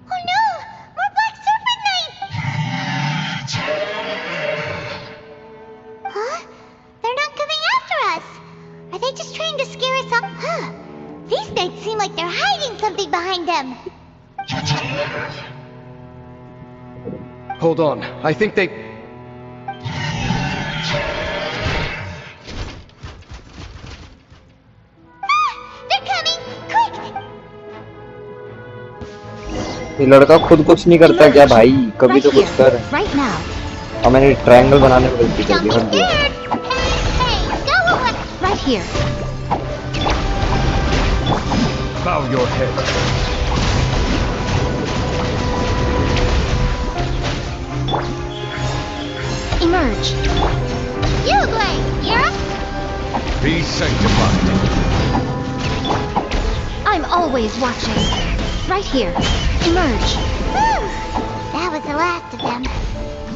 S10: Oh no! More Black Serpent Knights! Huh? They're not coming after us! Are they just trying to scare us off? Huh? These knights seem like they're hiding something behind them!
S12: Hold on, I think they...
S10: They're coming! Quick!
S1: ये लड़का खुद कुछ नहीं करता क्या भाई? कभी तो कुछ कर।
S3: Right now.
S1: और मैंने ट्रायंगल बनाने में गलती कर दी। हट गया।
S10: Hey, go away!
S3: Right here.
S11: Bow your head.
S3: Emerge.
S10: You, Blade! You're up!
S11: Be sanctified.
S3: I'm always watching. Right here. Emerge.
S10: Whew. That was the last of them.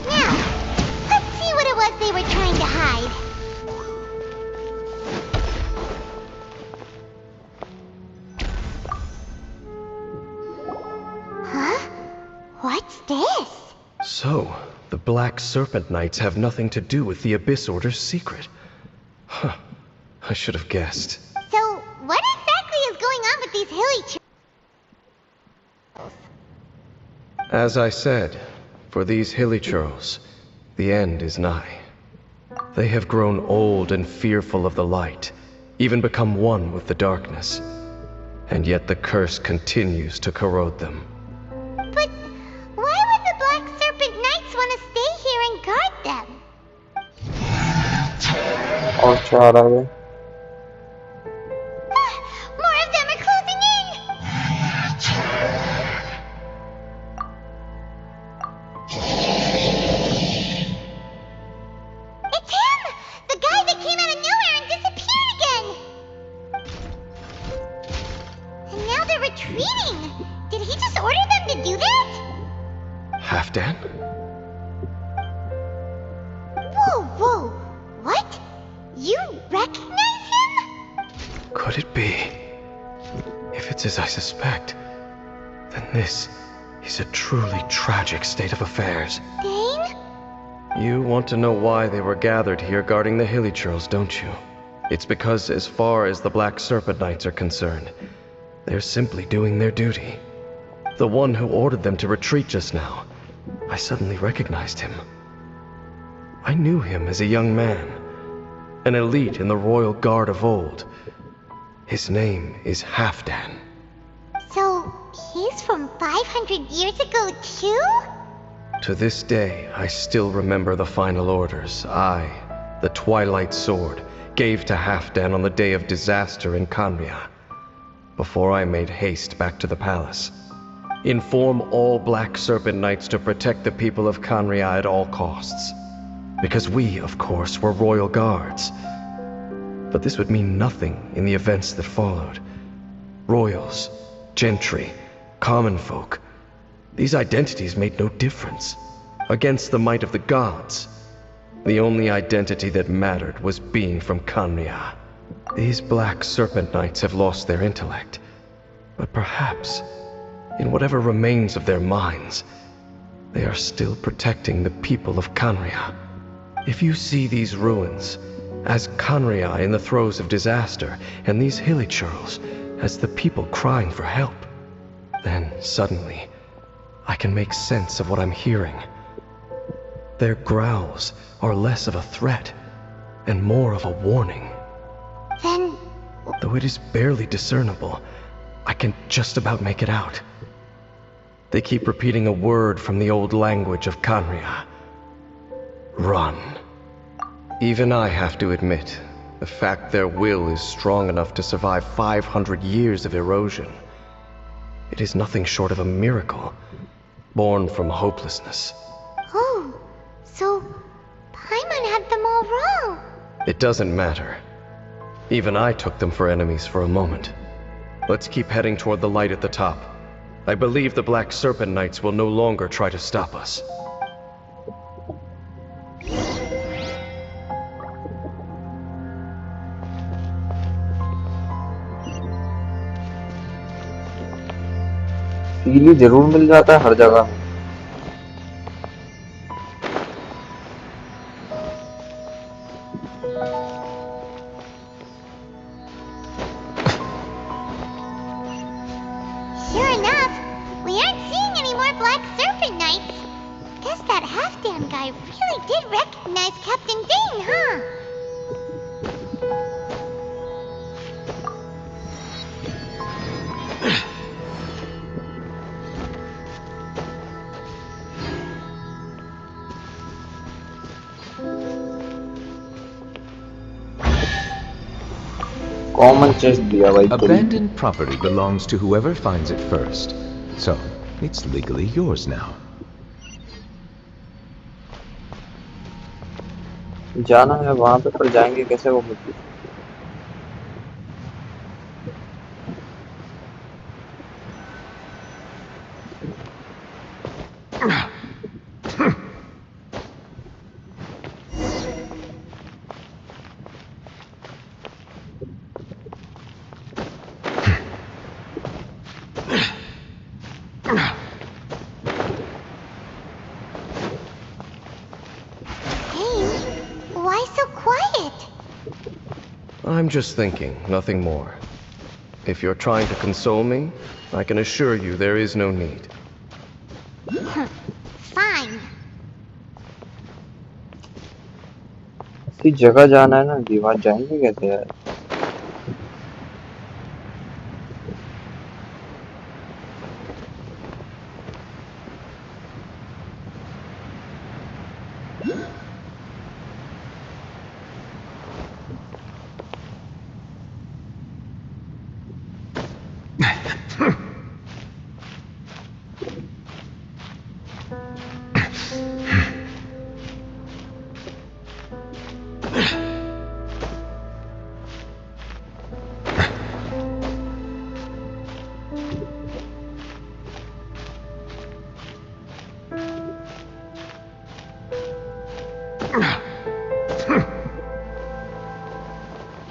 S10: Now, let's see what it was they were trying to hide. Huh? What's this?
S12: So, the Black Serpent Knights have nothing to do with the Abyss Order's secret. Huh. I should have guessed.
S10: So, what exactly is going on with these hilly
S12: As I said, for these hilly churls, the end is nigh. They have grown old and fearful of the light, even become one with the darkness. And yet the curse continues to corrode them.
S10: But why would the Black Serpent Knights want to stay here and guard them?
S1: और क्या आ रहा है?
S10: More of them are closing in! It's him! The guy that came out of nowhere and disappeared again! And now they're retreating! Did he just order them to do that?
S12: Halfdan?
S10: Whoa, whoa! What? You recognize him?
S12: Could it be? If it's as I suspect, then this is a truly tragic state of affairs.
S10: Dane?
S12: You want to know why they were gathered here guarding the hilly churls, don't you? It's because as far as the Black Serpent Knights are concerned, they're simply doing their duty. The one who ordered them to retreat just now, I suddenly recognized him. I knew him as a young man, an elite in the royal guard of old. His name is Halfdan.
S10: So, he's from 500 years ago too?
S12: To this day, I still remember the final orders I, the Twilight Sword, gave to Halfdan on the day of disaster in Kanria, before I made haste back to the palace. Inform all Black Serpent Knights to protect the people of Kanria at all costs. Because we, of course, were royal guards. But this would mean nothing in the events that followed. Royals, gentry, common folk. These identities made no difference. Against the might of the gods, the only identity that mattered was being from Kanria. These Black Serpent Knights have lost their intellect. But perhaps, in whatever remains of their minds, they are still protecting the people of Kanria. If you see these ruins as Kanria in the throes of disaster, and these hilichurls as the people crying for help, then suddenly I can make sense of what I'm hearing. Their growls are less of a threat and more of a warning.
S10: Then...
S12: Though it is barely discernible, I can just about make it out. They keep repeating a word from the old language of Kanria. Run. Even I have to admit, the fact their will is strong enough to survive 500 years of erosion. It is nothing short of a miracle, born from hopelessness.
S10: Oh, so Paimon had them all wrong.
S12: It doesn't matter. Even I took them for enemies for a moment. Let's keep heading toward the light at the top. I believe the Black Serpent Knights will no longer try to stop us.
S1: सीली जरूर मिल जाता है हर जगह।
S10: Sure enough, we aren't seeing any more Black Serpent Knights. Guess that Halfdan guy really did recognize Captain Dane, huh?
S1: Common chest दिया भाई।
S2: Abandoned property belongs to whoever finds it first. So, it's legally yours now.
S1: जाना है वहां पे, पर जाएंगे कैसे वो मुझे।
S10: Why so quiet?
S12: I'm just thinking, nothing more. If you're trying to console me, I can assure you there is no need.
S10: Fine.
S1: इसी जगह जाना है ना, कि वहां जाएंगे कैसे यार।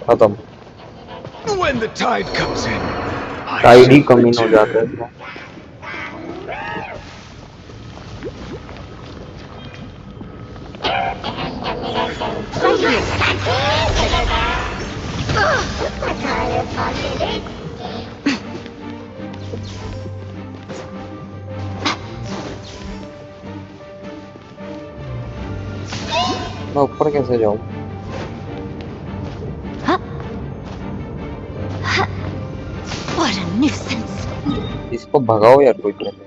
S1: खत्म।
S11: When the tide comes in,
S1: tide ही कम इन हो जाता है इसमें। मैं ऊपर कैसे जाऊं?
S3: What a nuisance.
S1: इसको भगाओ यार कोई पहले।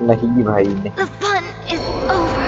S1: नहीं भाई नहीं।
S6: The fun is over.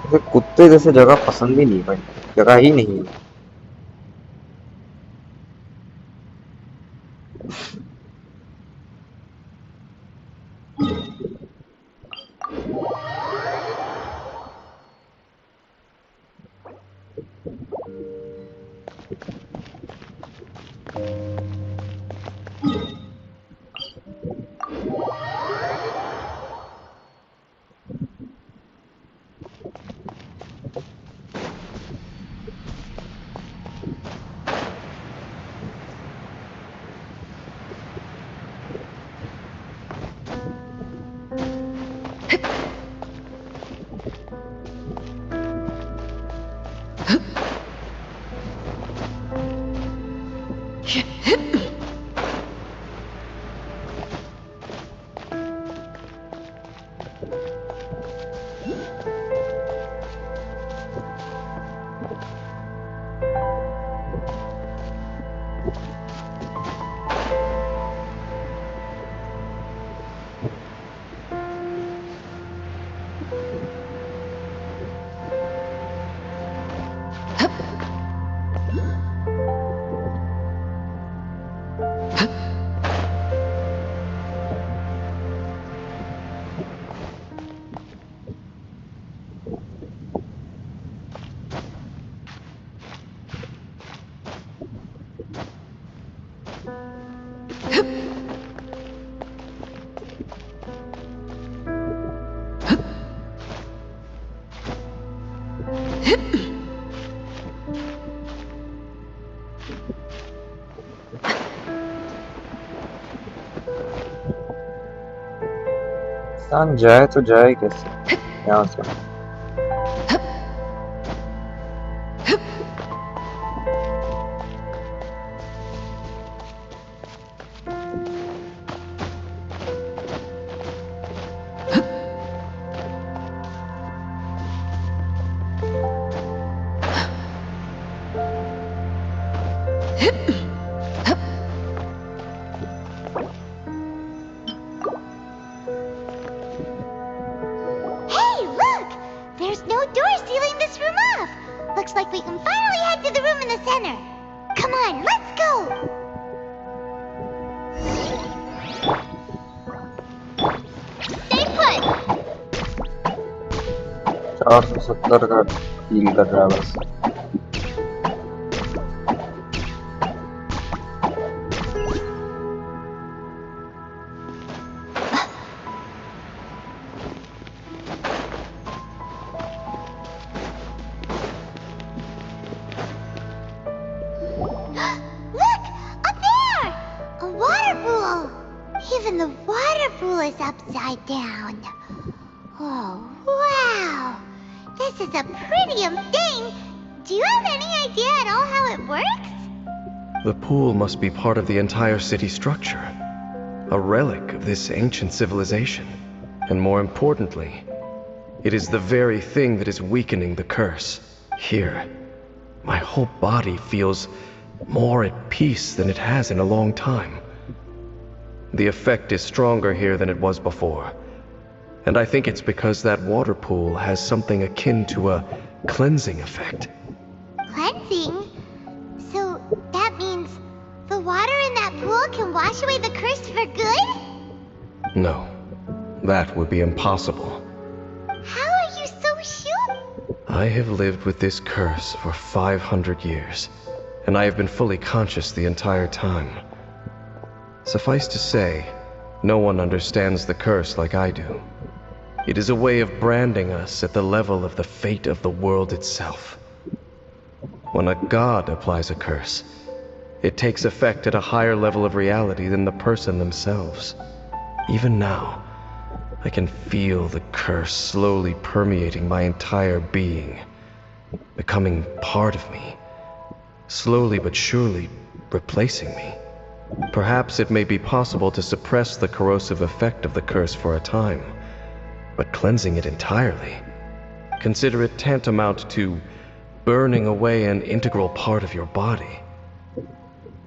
S1: मुझे कुत्ते जैसे जगह पसंद ही नहीं भाई, जगह ही नहीं है। इंसान जाए तो जाए कैसे यहाँ से? $470 का फील कर रहा है बस।
S12: Must be part of the entire city structure, a relic of this ancient civilization. And more importantly, it is the very thing that is weakening the curse. Here, my whole body feels more at peace than it has in a long time. The effect is stronger here than it was before, and I think it's because that water pool has something akin to a cleansing effect.
S10: Cleansing? So that means the water in that pool can wash away the curse for good?
S12: No, that would be impossible.
S10: How
S12: I have lived with this curse for 500 years, and I have been fully conscious the entire time. Suffice to say, no one understands the curse like I do. It is a way of branding us at the level of the fate of the world itself. When a god applies a curse, it takes effect at a higher level of reality than the person themselves. Even now, I can feel the curse slowly permeating my entire being, becoming part of me, slowly but surely replacing me. Perhaps it may be possible to suppress the corrosive effect of the curse for a time, but cleansing it entirely, consider it tantamount to burning away an integral part of your body.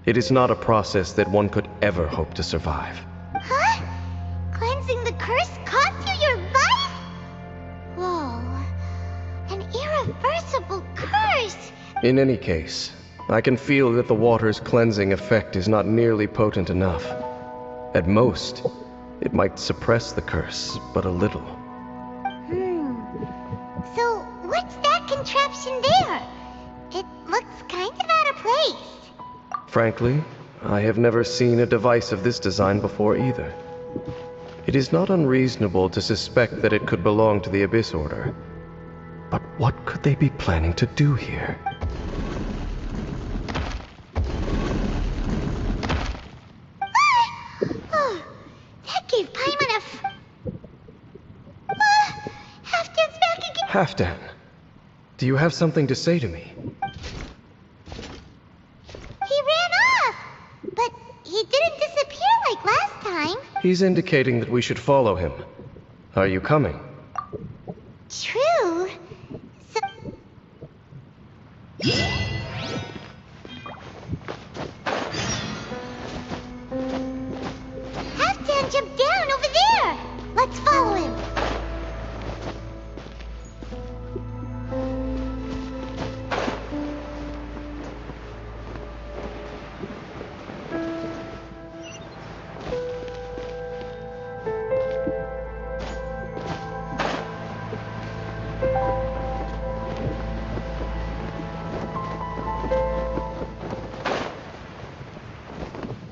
S12: It is not a process that one could ever hope to survive.
S10: Huh? Cleansing the curse cost you your life? Whoa. An irreversible curse!
S12: In any case, I can feel that the water's cleansing effect is not nearly potent enough. At most, it might suppress the curse, but a little.
S10: So, what's that contraption there? It looks kind of out of place.
S12: Frankly, I have never seen a device of this design before either. It is not unreasonable to suspect that it could belong to the Abyss Order. But what could they be planning to do here?
S10: Oh, that gave Paimon Halfdan's back again.
S12: Halfdan, do you have something to say to me?
S10: He ran off, but he didn't disappear like last time.
S12: He's indicating that we should follow him. Are you coming?
S10: True. So... Halfdan jumped down over there. Let's follow him.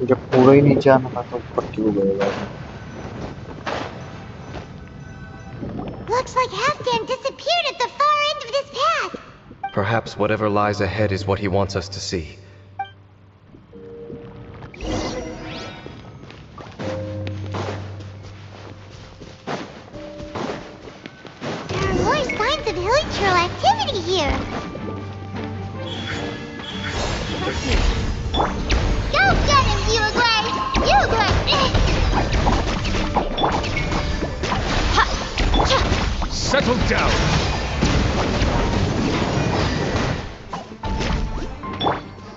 S1: जब पूरा ही नीचे आना था तो ऊपर क्यों गएगा?
S10: Looks like Halfdan disappeared at the far end of this path.
S12: Perhaps whatever lies ahead is what he wants us to see.
S10: There are more signs of hilichurl activity here. Go get him, Uruguay! Uruguay!
S11: Settle down!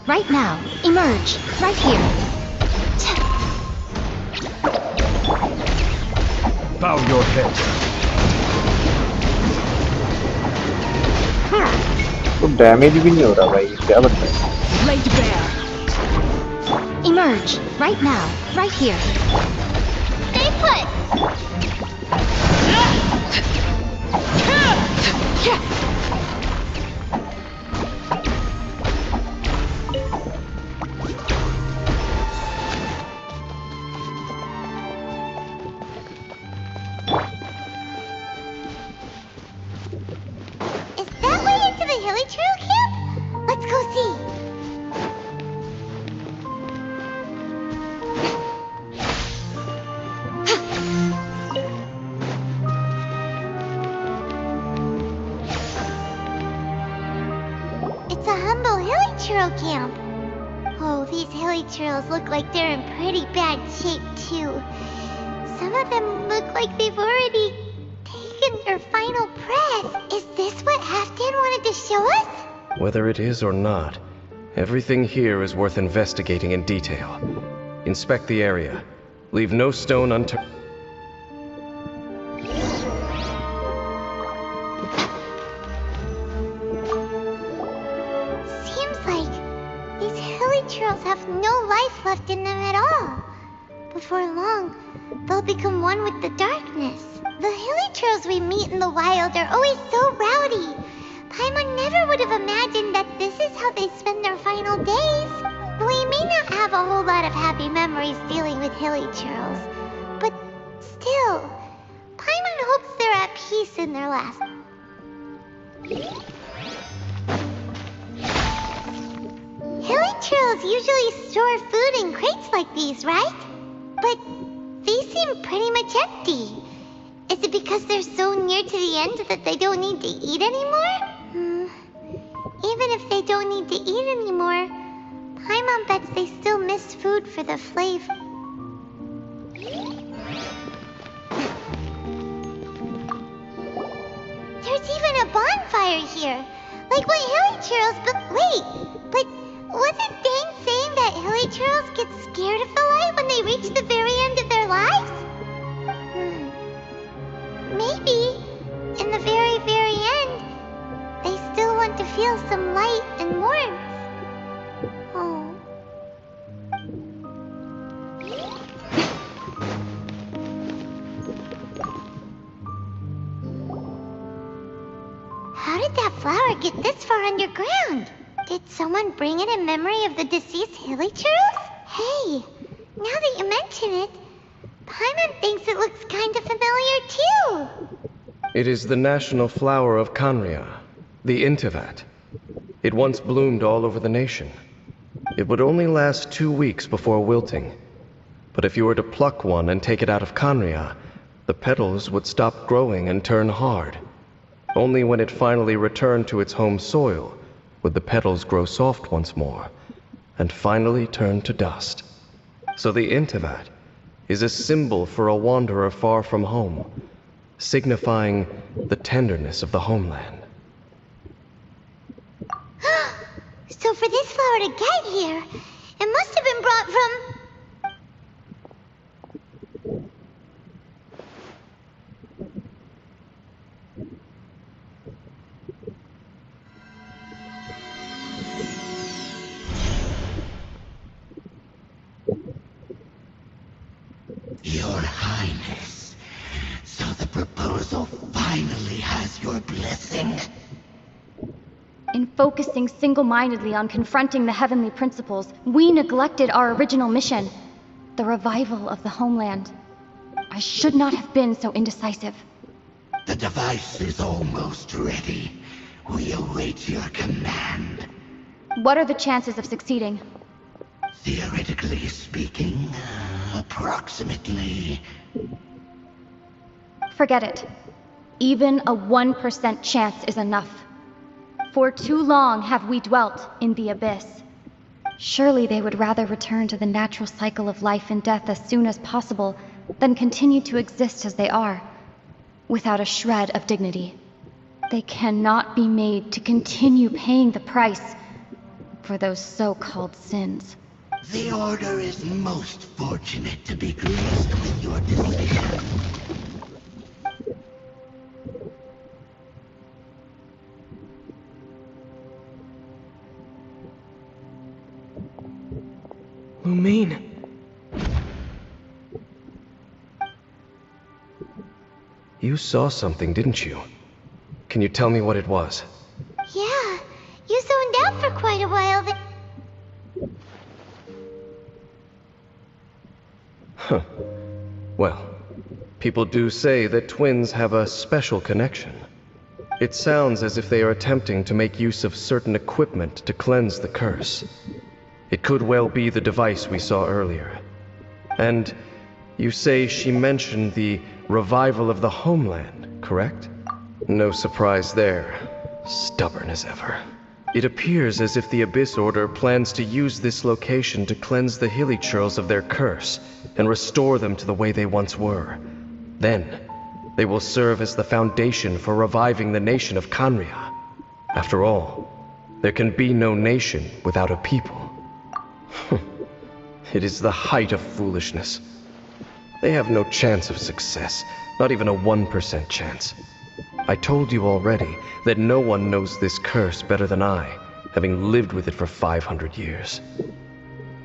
S3: Right now. Emerge. Right here.
S11: Bow your head.
S1: तो damage भी नहीं हो रहा भाई, क्या बताएं?
S4: Laid bare.
S3: Emerge. Right now. Right here.
S10: Stay put! Is that way into the hilichurl camp? Let's go see. It's a humble hilichurl camp. Oh, these hilichurls look like they're in pretty bad shape too. Some of them look like they've already taken their final breath. Is this what Halfdan wanted to show us?
S12: Whether it is or not, everything here is worth investigating in detail. Inspect the area. Leave no stone unturned.
S10: Seems like these hilichurls have no life left in them at all. Before long, they'll become one with the darkness. The hilichurls we meet in the wild are always so rowdy, Paimon never would have imagined that this is how they spend their final days. We may not have a whole lot of happy memories dealing with hilly churls, but still, Paimon hopes they're at peace in their last. Hilly churls usually store food in crates like these, right? But these seem pretty much empty. Is it because they're so near to the end that they don't need to eat anymore? Even if they don't need to eat anymore, Paimon bets they still miss food for the flavor. There's even a bonfire here, like what hilly churls, but wait, wasn't Dane saying that hilly churls get scared of the light when they reach the very end of their lives? Maybe, in the very, very end, they still want to feel some light and warmth. Oh. How did that flower get this far underground? Did someone bring it in memory of the deceased hilly churls? Hey, now that you mention it, Paimon thinks it looks kind of familiar too.
S12: It is the national flower of Kanria, the Intivat. It once bloomed all over the nation. It would only last 2 weeks before wilting. But if you were to pluck one and take it out of Kanria, the petals would stop growing and turn hard. Only when it finally returned to its home soil would the petals grow soft once more, and finally turn to dust. So the Intivat is a symbol for a wanderer far from home, signifying the tenderness of the homeland.
S10: So for this flower to get here, it must have been brought from...
S13: Your Highness, so the proposal finally has your blessing?
S6: In focusing single-mindedly on confronting the heavenly principles, we neglected our original mission, the revival of the homeland. I should not have been so indecisive.
S13: The device is almost ready. We await your command.
S6: What are the chances of succeeding?
S13: Theoretically speaking, approximately.
S6: Forget it. Even a 1% chance is enough. For too long have we dwelt in the abyss. Surely they would rather return to the natural cycle of life and death as soon as possible than continue to exist as they are, without a shred of dignity. They cannot be made to continue paying the price for those so-called sins.
S13: The Order is most fortunate to be graced with your decision.
S11: Lumine.
S12: You saw something, didn't you? Can you tell me what it was?
S10: Yeah, you zoned out for quite a while then.
S12: Huh. Well, people do say that twins have a special connection. It sounds as if they are attempting to make use of certain equipment to cleanse the curse. It could well be the device we saw earlier. And you say she mentioned the revival of the homeland, correct? No surprise there. Stubborn as ever. It appears as if the Abyss Order plans to use this location to cleanse the hilly churls of their curse and restore them to the way they once were. Then, they will serve as the foundation for reviving the nation of Kanria. After all, there can be no nation without a people. It is the height of foolishness. They have no chance of success, not even a 1% chance. I told you already that no one knows this curse better than I, having lived with it for 500 years.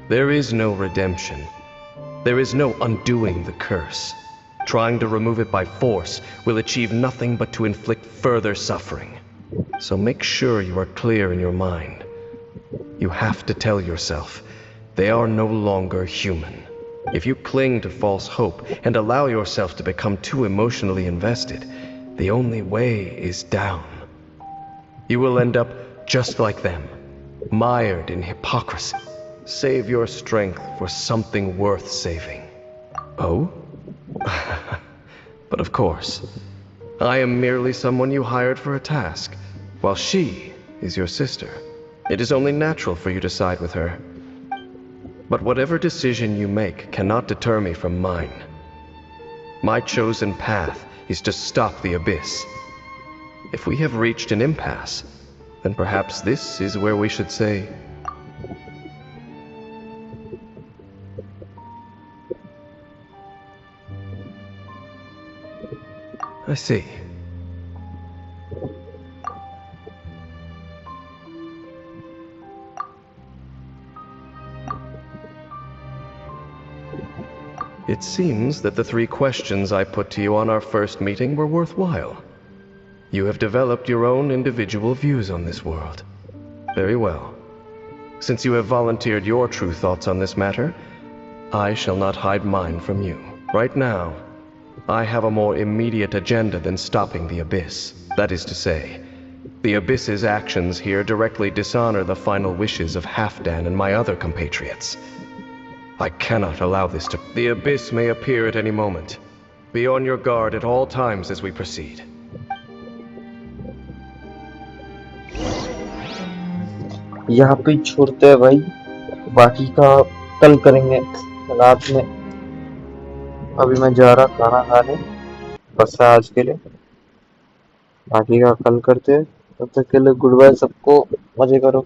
S12: There is no redemption. There is no undoing the curse. Trying to remove it by force will achieve nothing but to inflict further suffering. So make sure you are clear in your mind. You have to tell yourself, they are no longer human. If you cling to false hope and allow yourself to become too emotionally invested, the only way is down. You will end up just like them, mired in hypocrisy. Save your strength for something worth saving. Oh? But of course, I am merely someone you hired for a task, while she is your sister. It is only natural for you to side with her. But whatever decision you make cannot deter me from mine. My chosen path is to stop the abyss. If we have reached an impasse, then perhaps this is where we should say, I see. It seems that the 3 questions I put to you on our first meeting were worthwhile. You have developed your own individual views on this world. Very well. Since you have volunteered your true thoughts on this matter, I shall not hide mine from you. Right now, I have a more immediate agenda than stopping the Abyss. That is to say, the Abyss's actions here directly dishonor the final wishes of Halfdan and my other compatriots. I cannot allow this to... The Abyss may appear at any moment. Be on your guard at all times as we proceed.
S1: यहाँ पे छोड़ते हैं भाई, बाकी का कल करेंगे रात में। अभी मैं जा रहा खाना खाने, बस है आज के लिए, बाकी का कल करते हैं। तब तक के लिए गुड बाय सबको, मजे करो।